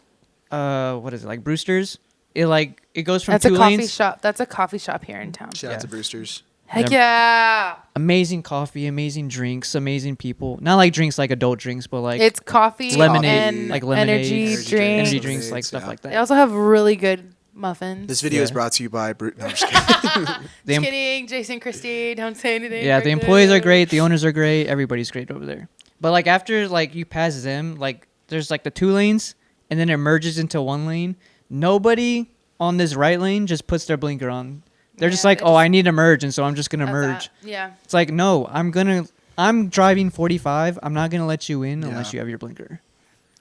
what is it, like Brewster's? It goes from That's a two coffee lanes. shop. That's a coffee shop here in town. Shout Yeah. out to Brewster's. Heck yeah. Amazing coffee, amazing drinks, amazing people. Not like drinks like adult drinks, but like It's coffee lemonade, and like lemonade, energy Energy drinks. energy drinks, like lemonades, stuff yeah. like They that. also have really good muffins. This video is Yeah. brought to you by No, I'm just kidding. The Just em- kidding, Jason, Christy. Don't say anything. yeah, the We're employees are good. great, the owners are great, everybody's great over there. But like after like you pass them, like there's like the 2 lanes, and then it merges into 1 lane. Nobody on this right lane just puts their blinker on. They're just Yeah, like, they oh, just- I need to merge, and so I'm just gonna That's merge. that. Yeah. It's like, no, I'm driving 45. I'm not gonna let you in unless Yeah. you have your blinker.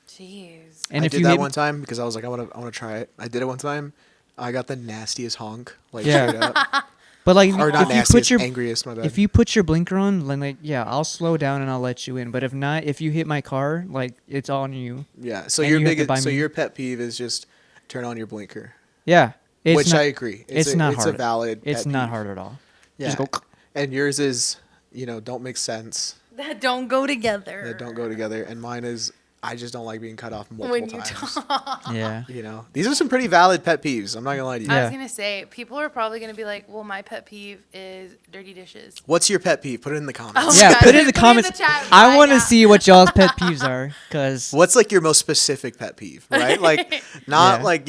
Jeez. And I if did you that made- one time because I was like, I want to try it. I did it one time. I got the nastiest honk. Like Yeah. straight up. But like, Or not if you put nastiest, your angriest, my bad. if you put your blinker on, then like, yeah, I'll slow down and I'll let you in. But if not, if you hit my car, like, it's on you. Yeah. So And your you have to biggest, buy so me- your pet peeve is just turn on your blinker, Yeah, it's which not. I agree. It's not It's hard. a valid. It's pet not peeve. hard at all. Yeah. Just go. And yours is, don't make sense. That don't go together. That don't go together. And mine is, I just don't like being cut off multiple When you times. talk. Yeah. These are some pretty valid pet peeves. I'm not gonna lie to you. I Yeah. was gonna say, people are probably gonna be like, "Well, my pet peeve is dirty dishes." What's your pet peeve? Put it in the comments. Oh my Yeah, God, put it in the put it in comments. the chat I right want to now. see what y'all's pet peeves are, cause What's like your most specific pet peeve, right? Like not Yeah. like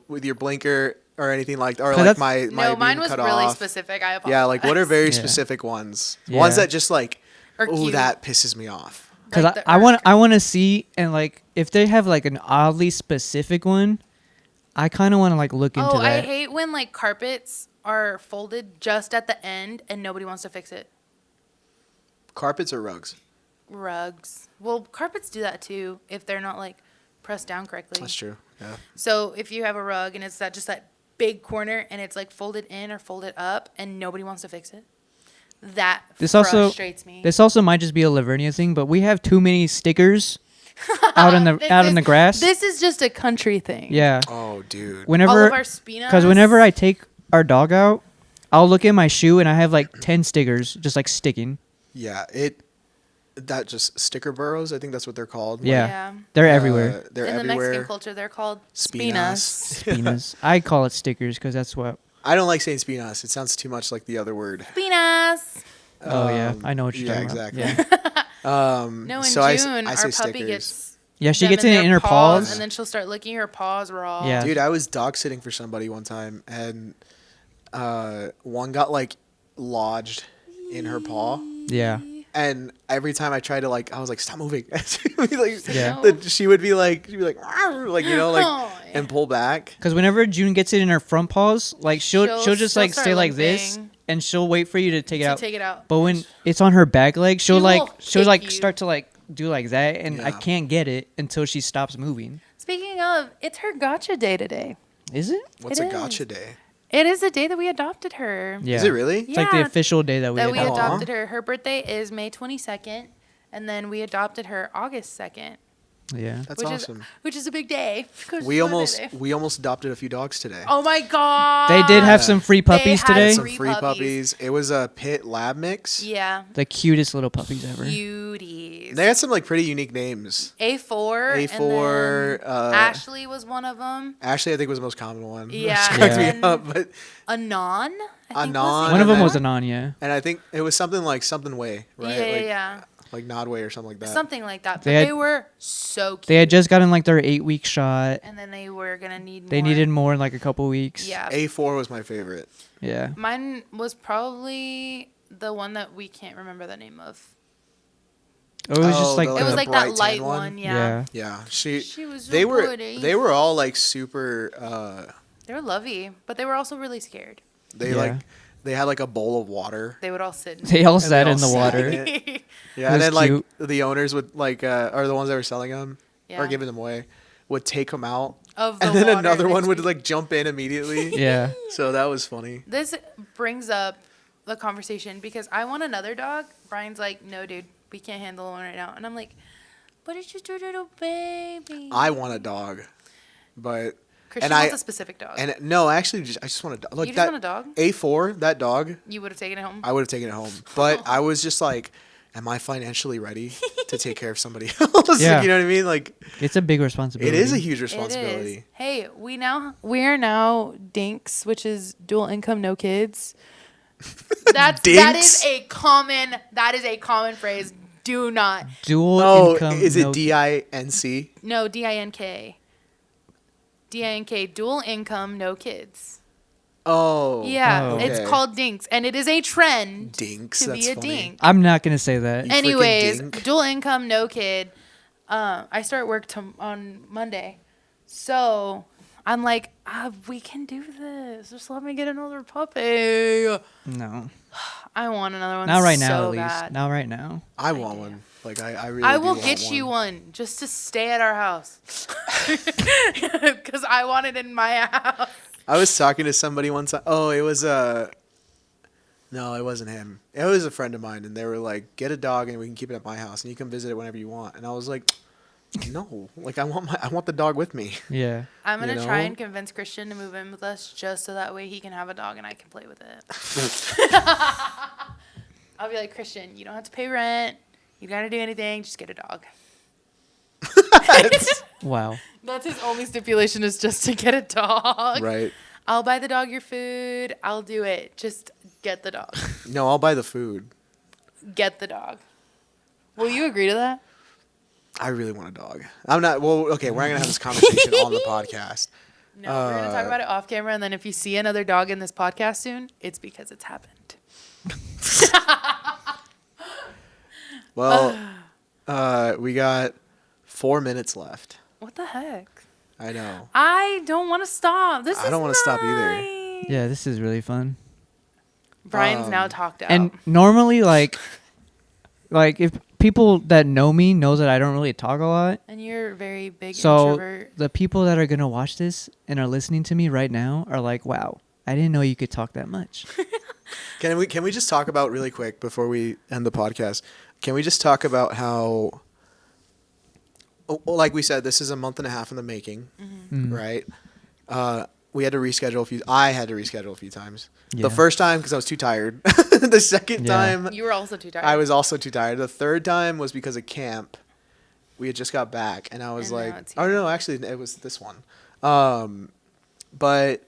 with your blinker or anything like, or 'Cause like that's- my No, mine being was cut really off. specific. I apologize. Yeah, like what are very Yeah. specific ones? Yeah. Ones that just like, Or oh, cute. that pisses me off. Cause Like the I want irk. I want to see, and like if they have like an oddly specific one, I kind of want to like look into Oh, I that. hate when like carpets are folded just at the end and nobody wants to fix it. Carpets or rugs? Rugs. Well, carpets do that too if they're not like pressed down correctly. That's true. Yeah. So if you have a rug and it's that big corner and it's like folded in or folded up and nobody wants to fix it, that This also- frustrates me. This also might just be a Lavernia thing, but we have too many stickers out in the This out in is- the grass. This is just a country thing. Yeah. Oh, dude. All Whenever, of our spinas. because whenever I take our dog out, I'll look at my shoe and I have like 10 stickers just like sticking. Yeah. That just sticker burrows. I think that's what they're called. Yeah. They're everywhere. They're In the everywhere. Mexican culture, they're called Spinas. spinas. Spinas. I call it stickers because that's what. I don't like saying spinas. It sounds too much like the other word. Spinas. Oh yeah, I know what you're yeah, talking exactly. about. Yeah. No, in so June, I our say puppy stickers. gets Yeah, she them gets in their her paws. and then she'll start licking her paws raw. Yeah. Dude, I was dog sitting for somebody one time, and one got like lodged in her paw, Yeah. and every time I tried to I was like, stop moving. She would be like, Yeah. No. she would be like, "Arr," like Oh, yeah. and pull back. Because whenever June gets it in her front paws, like she'll just like start stay like this, limping and she'll wait for you to take it to out. take it out. But when it's on her back leg, she'll will hit you. start to like do like that, and I Yeah. can't get it until she stops moving. Speaking of, it's her gotcha day today. Is it? What's It a gotcha is. day? It is the day that we adopted her. Yeah. Is it really? It's like the Yeah. official day that we That we adopted. adopted her. Her birthday is May 22nd, and then we adopted her August 2nd, Yeah. That's awesome. which is a big day. 'cause We it's my almost birthday. adopted a few dogs today. Oh my god. They did have Yeah. some free puppies had today. Some free free puppies. puppies. It was a pit lab mix. Yeah. The cutest little puppies ever. Beauties. They had some pretty unique names. A4. A4. And then Ashley was one of them. Ashley, I think, was the most common one. Yeah. Which cracked Yeah. me up, but Anon. I think Anon. was One of them and was then- Ananya. and I think it was something like something way, right? Yeah, like, yeah. like Nodway or something like that. Something like that. But They had- they were so cute. They had just gotten like their 8-week shot. and then they were gonna need more. They needed more in like a couple weeks. Yeah. A4 was my favorite. Yeah. Mine was probably the one that we can't remember the name of. It was Oh, just like the, It was the like bright that tan light one? one. Yeah. yeah. Yeah, She was so they were pretty. they were all super. They were lovey, but they were also really scared. They Yeah. they had a bowl of water. They would all sit. They all And sat they in the all sat water. in it. Yeah, It and was then cute. the owners would or the ones that were selling them Yeah. or giving them away would take them out, Of the and then water another one next would week. jump in immediately. Yeah. So that was funny. This brings up the conversation because I want another dog. Brian's like, no, dude, we can't handle one right now. And I'm like, but it's just a little baby. I want a dog, but Christian and wants I- a specific dog. and no, actually, I just want a dog. Like you just that want a dog? A4, that dog, You would have taken it home? I would have taken it home. But I was just like, am I financially ready to take care of somebody else? Yeah. You know what I mean? Like, It's a big it responsibility. is a huge It is. responsibility. Hey, we are now dinks, which is dual income, no kids. That Dinks? is a common phrase. Do not. dual Oh, income. is it no- DINC? No, DINK. DINK, dual income, no kids. Oh. Yeah, Oh. it's Okay. called dinks, and it is a trend Dinks. to That's be a funny. dink. I'm not gonna say that. You freaking Anyways, dink. dual income, no kid. I start work on Monday, so I'm like, we can do this. Just let me get another puppy. No. I want another one. Not right now, so at least. bad. Not right now. I I want do. one. Like, I really I do will want get you one just to stay at our house, because I want it in my house. I was talking to somebody one time. Oh, it was No, it wasn't him. It was a friend of mine, and they were like, "Get a dog, and we can keep it at my house, and you can visit it whenever you want." And I was like, "No, like I want the dog with me." Yeah. I'm gonna You try know? and convince Christian to move in with us just so that way he can have a dog and I can play with it. I'll be like, Christian, you don't have to pay rent. You gotta do anything. Just get a dog. Wow. That's his only stipulation is just to get a dog. Right? I'll buy the dog your food. I'll do it. Just get the dog. No, I'll buy the food. Get the dog. Will you agree to that? I really want a dog. I'm not. Well, okay, we're not gonna have this conversation on the podcast. No, we're gonna talk about it off camera, and then if you see another dog in this podcast soon, it's because it's happened. Well, we got 4 minutes left. What the heck? I know. I don't want to stop. This I don't want wanna stop either. either. Yeah, this is really fun. Brian's now talked out. And normally, like if people that know me knows that I don't really talk a lot. And you're a very big So introvert. the people that are gonna watch this and are listening to me right now are like, "Wow, I didn't know you could talk that much." Can we just talk about really quick before we end the podcast? Can we just talk about how, like we said, this is a month and a half in the making, Mhm. right? We had to reschedule a few. I had to reschedule a few times. Yeah. The first time because I was too tired. The second Yeah. time You were also too tired. I was also too tired. The third time was because of camp. We had just got back, and I was And now like, it's "Oh here. no, actually, it was this one." But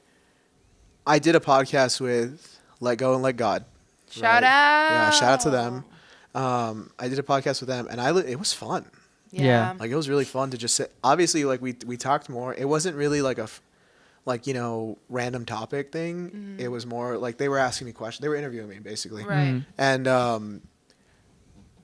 I did a podcast with Let Go and Let God. Shout right? out. Yeah, shout out to them. I did a podcast with them, and it was fun. Yeah. Like it was really fun to just sit. Obviously, like we talked more. It wasn't really like random topic thing. It was more like they were asking me questions. They were interviewing me basically. Right. Mhm. And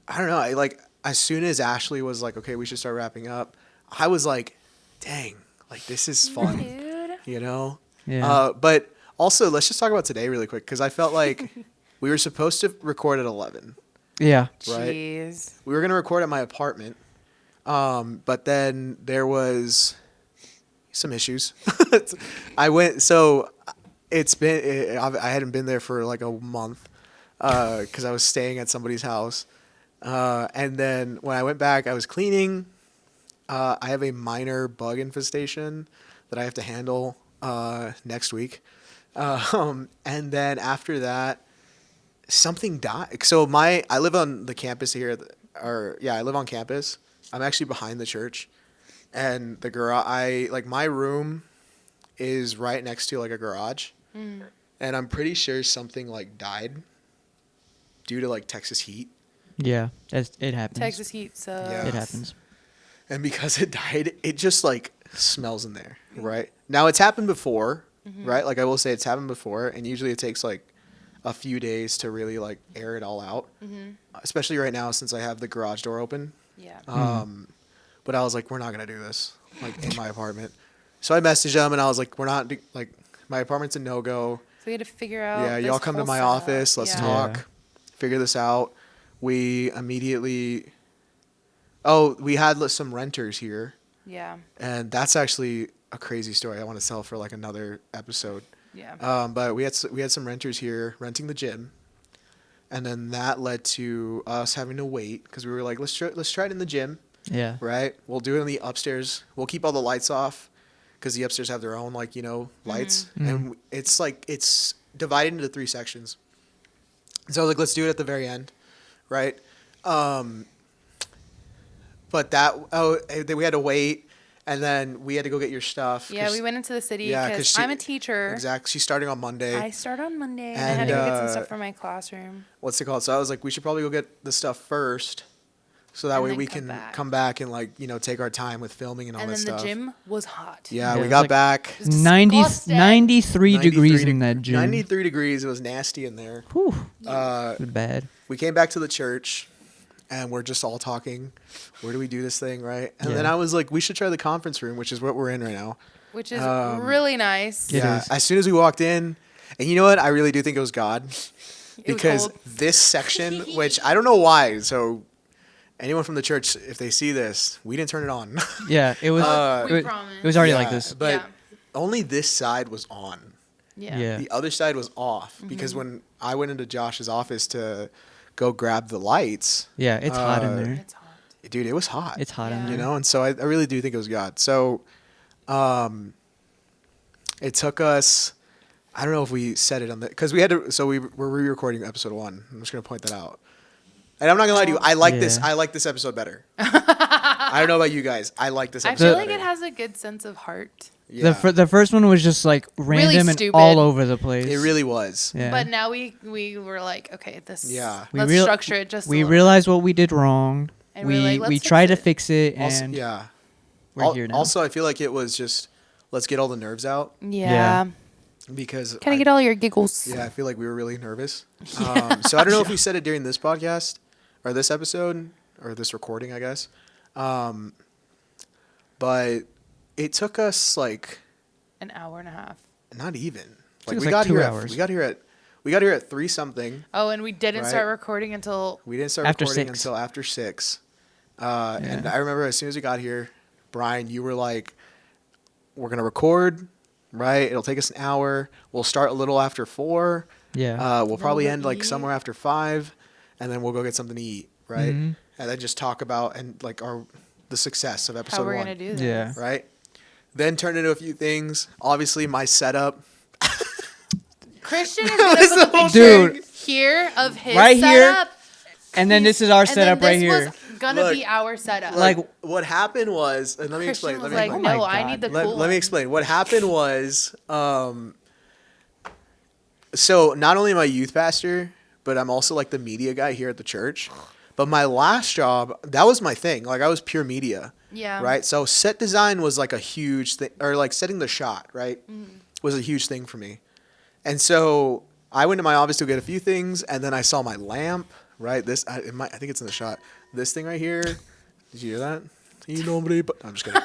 I don't know. As soon as Ashley was like, "Okay, we should start wrapping up," I was like, "Dang, like this is fun," Dude. you know. Yeah. But also, let's just talk about today really quick because I felt like we were supposed to record at 11. Yeah. Right. Jeez. We were gonna record at my apartment, but then there was some issues. I went. So I hadn't been there for like a month because I was staying at somebody's house. And then when I went back, I was cleaning. I have a minor bug infestation that I have to handle next week. And then after that, something died. So I live on the campus here, I live on campus. I'm actually behind the church, and the garage. My room is right next to like a garage, and I'm pretty sure something like died due to like Texas heat. Yeah. It happens. Texas heat, so Yeah. It happens. And because it died, it just like smells in there, right? Now it's happened before, right? Like I will say it's happened before, and usually it takes like a few days to really like air it all out. Especially right now since I have the garage door open. yeah. But I was like, we're not gonna do this like in my apartment. So I messaged them and I was like, we're not like my apartment's a no go. So we had to figure out. Yeah, this y'all come to whole my setup. office. Let's Yeah. talk. Figure this out. We immediately. Oh, we had some renters here, Yeah. and that's actually a crazy story. I want to tell for like another episode. Yeah. But we had some renters here renting the gym, and then that led to us having to wait because we were like, let's try it in the gym, Yeah. right? We'll do it in the upstairs. We'll keep all the lights off because the upstairs have their own lights, and it's divided into 3 sections. So like let's do it at the very end, right? But we had to wait, and then we had to go get your stuff. Yeah, we went into the city Yeah, 'cause because I'm a teacher. Exactly. She's starting on Monday. I start on Monday, and I had to go get some stuff for my classroom. What's it called? So I was like, we should probably go get the stuff first, so that And way then we come can back. come back and take our time with filming and all And that then the stuff. gym was hot. Yeah, Yeah, we it got was back. It was 93 degrees in that gym. 93 degrees. It was nasty in there. Whew. Uh, Bad. we came back to the church, and we're just all talking. Where do we do this thing, right? And then Yeah. I was like, we should try the conference room, which is what we're in right now. Which is Yeah. really nice. It is. As soon as we walked in, and you know what? I really do think it was God. It was Because cold. this section, which I don't know why, so anyone from the church, if they see this, we didn't turn it on. Yeah. It was. We it was promise. it was already Yeah, like this. But Yeah. only this side was on. Yeah. The other side was off because when I went into Josh's office to go grab the lights, Yeah, it's hot in there. It's hot. dude, it was hot. It's hot in Yeah. there. You know, and so I really do think it was God. So, it took us. I don't know if we said it on the because we had to. So we were re-recording episode 1. I'm just gonna point that out. And I'm not gonna lie to you. I like this. Yeah. I like this episode better. I don't know about you guys. I like this I episode. feel like better. it has a good sense of heart. Yeah, The first one was just like random and stupid. all over the place. it really was. Yeah. But now we were like, okay, this. Yeah. We Let's real- structure it just. we a little realized what we did wrong. And we're like, we let's tried fix to it. fix it, Also, and yeah. we're here now. Also, I feel like it was just let's get all the nerves out Yeah. because Kind of get all your giggles. yeah, I feel like we were really nervous. So I don't know if we said it during this podcast or this episode or this recording, I guess. But it took us like An hour and a half. not even Took like us we like got 2 here hours. we got here at 3 something. Oh, and we didn't Right. start recording until. We didn't start After recording 6. until after 6. And I remember as soon as we got here, Brian, you were like, "We're gonna record, right? It'll take us an hour. We'll start a little after 4. yeah. We'll probably go end like eat. somewhere after 5, and then we'll go get something to eat, right? Mhm. And then just talk about and like the success of episode How we're 1, gonna do this. Yeah. right? Then turn into a few things. Obviously, my setup. Christian is gonna was put the the whole picture thing. here of his Right here, setup. and then this is our And then setup right this here. was gonna Look, be our setup. Like- What happened was, and let me Christian explain. was Let me like, Oh my no, I God. need the let, cool let me one. explain. What happened was, so not only am I youth pastor, but I'm also like the media guy here at the church. But my last job, that was my thing. Like I was pure media, Yeah. right? So set design was like a huge thing, or like setting the shot, right? Was a huge thing for me. And so I went to my office to get a few things, and then I saw my lamp, right? I think it's in the shot. This thing right here. Did you hear that? You know, but I'm just kidding.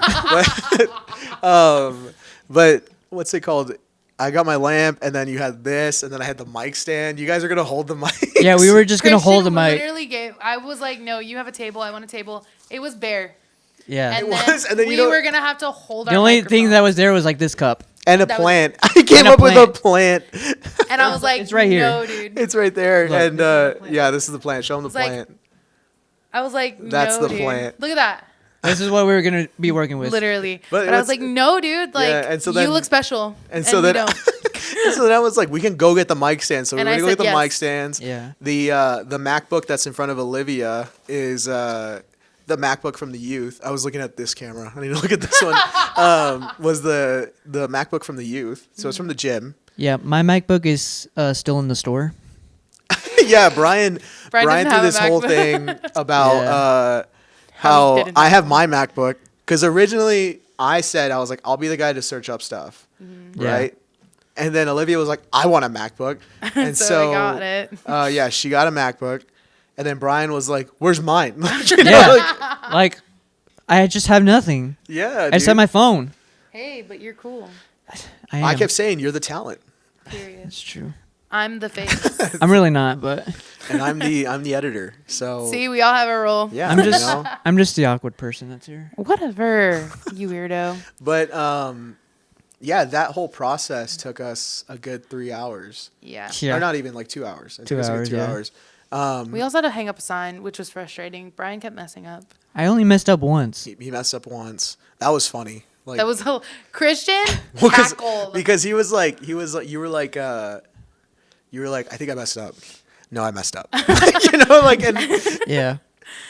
But what's it called? I got my lamp, and then you had this, and then I had the mic stand. You guys are gonna hold the mic. Yeah, we were just gonna hold the Christian mic. Literally gave. I was like, no, you have a table. I want a table. It was bare. Yeah. And It then, was, and then you we know- were gonna have to hold The our only thing that microphones. was there was like this cup. And a That was- plant. I came And a up with a plant. plant. And I was like, It's right here. no, dude. It's right there. Look, And this is the plant. yeah, this is the plant. Show them the It's like- plant. I was like, That's no, the dude. plant. Look at that. This is what we were gonna be working with. Literally. But But I was what's- like, no, dude. Like, Yeah, and so you then- look special. And so we then, don't. so then I was like, we can go get the mic stand. So And we're I gonna go get said the yes. mic stands. Yeah. The MacBook that's in front of Olivia is the MacBook from the youth. I was looking at this camera. I need to look at this one. Was the MacBook from the youth. So it's from the gym. Yeah, my MacBook is still in the store. Yeah, Brian Brian doesn't threw have a this whole MacBook. thing about Yeah. how didn't I have have my MacBook because originally I said I was like I'll be the guy to search up stuff, Yeah. right? And then Olivia was like I want a MacBook, and So I got it. Yeah, she got a MacBook, and then Brian was like, "Where's mine?" You know, Yeah. like, Like, I just have nothing. yeah. I just have dude. my phone. Hey, but you're cool. I kept saying you're the talent, Period. It's true. I'm the face. I'm really not, but and I'm the editor. So See, we all have a role. yeah, I'm just you know? I'm just the awkward person that's here. Whatever, you weirdo. But yeah, that whole process took us a good 3 hours. Yeah. Or not even like 2 hours. It 2 took us a good hours, 2 yeah. hours. We also had to hang up a sign, which was frustrating. Brian kept messing up. I only messed up once. He messed up once. That was funny. Like That was Christian well, 'cause- tackled. because you were like I think I messed up. No, I messed up. You know, like and Yeah.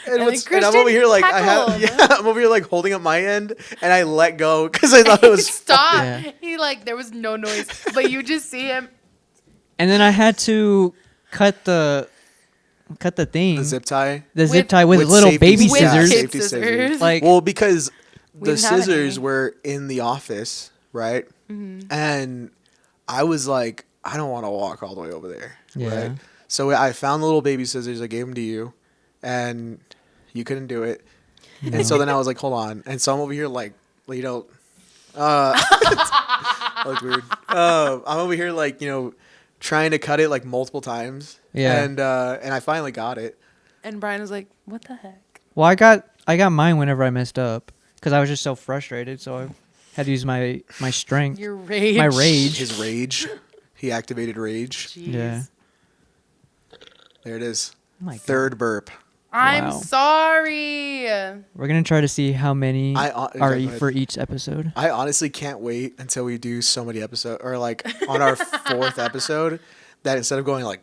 and, then and I'm over here like Christian I'm over here like holding up my end and I let go because I thought it was Stop. Yeah. He there was no noise, but you just see him. And then I had to cut the thing, the zip tie. the zip With- tie with with little safety- baby With scissors. kid Safety scissors. scissors. Like, Well, because We the didn't have scissors any. were in the office, right? And I was like, I don't want to walk all the way over there, Yeah. right? So I found the little baby scissors. I gave them to you, and you couldn't do it. And so then I was like, hold on. And so I'm over here like, you know, look weird. I'm over here like, you know, trying to cut it like multiple times. Yeah. And I finally got it. And Brian was like, "What the heck?" well, I got mine whenever I messed up because I was just so frustrated. So I had to use my strength, Your rage. my rage. His rage. He activated rage. Jeez. Yeah. There it is. Oh my God. Third burp. I'm Wow. sorry. We're gonna try to see how many I are go ahead. for each episode. I honestly can't wait until we do so many episodes, or like on our fourth episode, that instead of going like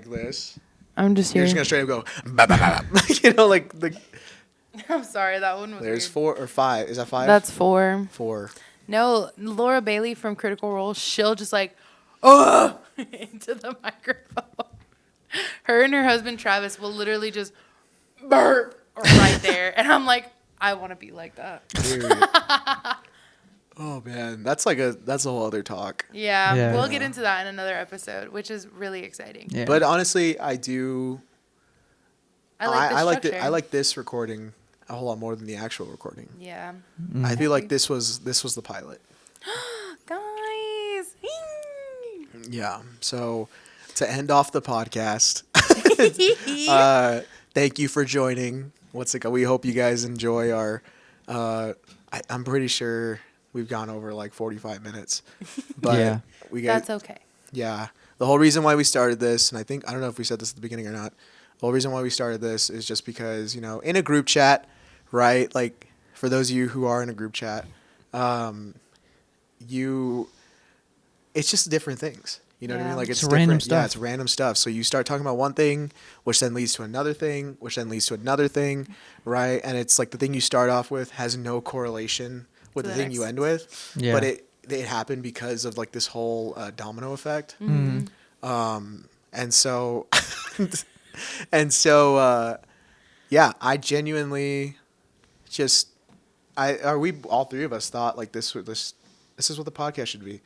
this, I'm just you're here. just gonna straight up go, bah, bah, bah, bah. You know, like the. I'm sorry, that one was There's weird. 4 or 5. Is that 5? That's 4. 4. No, Laura Bailey from Critical Role, she'll just like, oh, into the microphone. Her and her husband Travis will literally just burp right there, and I'm like, I want to be like that. Dude. Oh man, that's a whole other talk. Yeah, Yeah. we'll get into that in another episode, which is really exciting. Yeah. But honestly, I do. I like the structure. I like this recording a whole lot more than the actual recording. Yeah, I feel like this was the pilot. guys. Yeah. So to end off the podcast, thank you for joining. We hope you guys enjoy our. I'm pretty sure we've gone over like 45 minutes, but Yeah. we got. That's okay. Yeah. The whole reason why we started this, and I don't know if we said this at the beginning or not. The whole reason why we started this is just because, in a group chat, right? Like, for those of you who are in a group chat, it's just different things. You know what I Yeah. mean? Like, it's It's random different. Yeah, stuff. it's random stuff. So you start talking about one thing, which then leads to another thing, which then leads to another thing, right? And it's like the thing you start off with has no correlation with To the the thing you next. end with. Yeah. But it happened because of like this whole domino effect. Mm. And so, yeah, I genuinely just, we all three of us thought like this is what the podcast should be,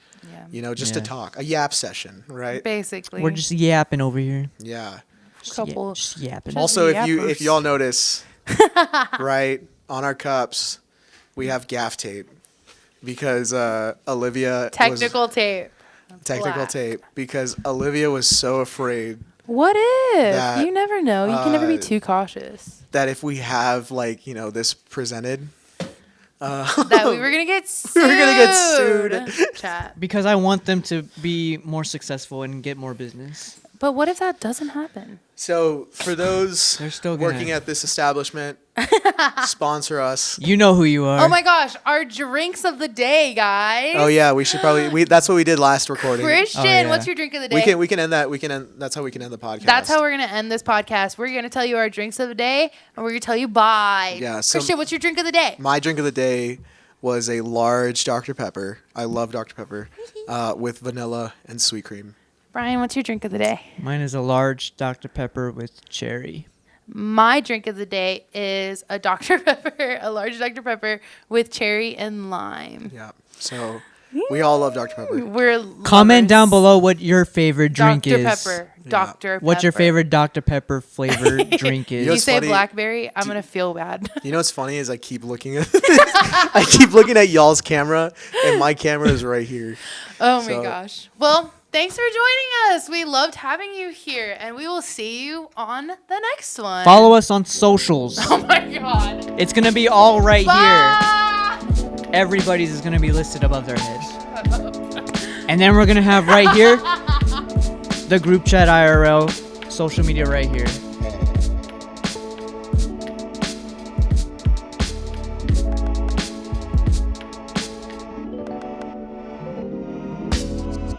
Yeah. just to Yeah. talk, a yap session, right? Basically. We're just yapping over here. Yeah. couple. Just yapping. Just Also, if yappers. y'all notice, right, on our cups, we have gaff tape because Olivia Technical tape. technical Black. tape because Olivia was so afraid What if? That, You never know. You can never be uh, too cautious. that if we have like this presented, That we were going to get sued. we were gonna get sued. Chat. Because I want them to be more successful and get more business. But what if that doesn't happen? So for those They're still gonna- working at this establishment, sponsor us. You know who you are. Oh my gosh, our drinks of the day, guys. Oh yeah, we should probably that's what we did last recording. Christian, Oh, yeah. what's your drink of the day? We can end that. That's how we can end the podcast. That's how we're gonna end this podcast. We're gonna tell you our drinks of the day, and we're gonna tell you bye. Yeah, so- Christian, what's your drink of the day? My drink of the day was a large Dr. Pepper. I love Dr. Pepper with vanilla and sweet cream. Brian, what's your drink of the day? Mine is a large Dr. Pepper with cherry. My drink of the day is a Dr. Pepper, a large Dr. Pepper with cherry and lime. Yeah. So we all love Dr. Pepper. We're Comment lovers. down below what your favorite drink Dr. is. Pepper. Yeah. Dr. Pepper. What's your favorite Dr. Pepper flavored drink You If know you is? what's say funny? blackberry, I'm gonna feel bad. You know what's funny is I keep looking at y'all's camera, and my camera is right here. Oh So- my gosh. Well, thanks for joining us. We loved having you here, and we will see you on the next one. Follow us on socials. Oh my god. It's going to be all right Bye. here. Everybody's is going to be listed above their heads. And then we're going to have right here the group chat IRL social media right here.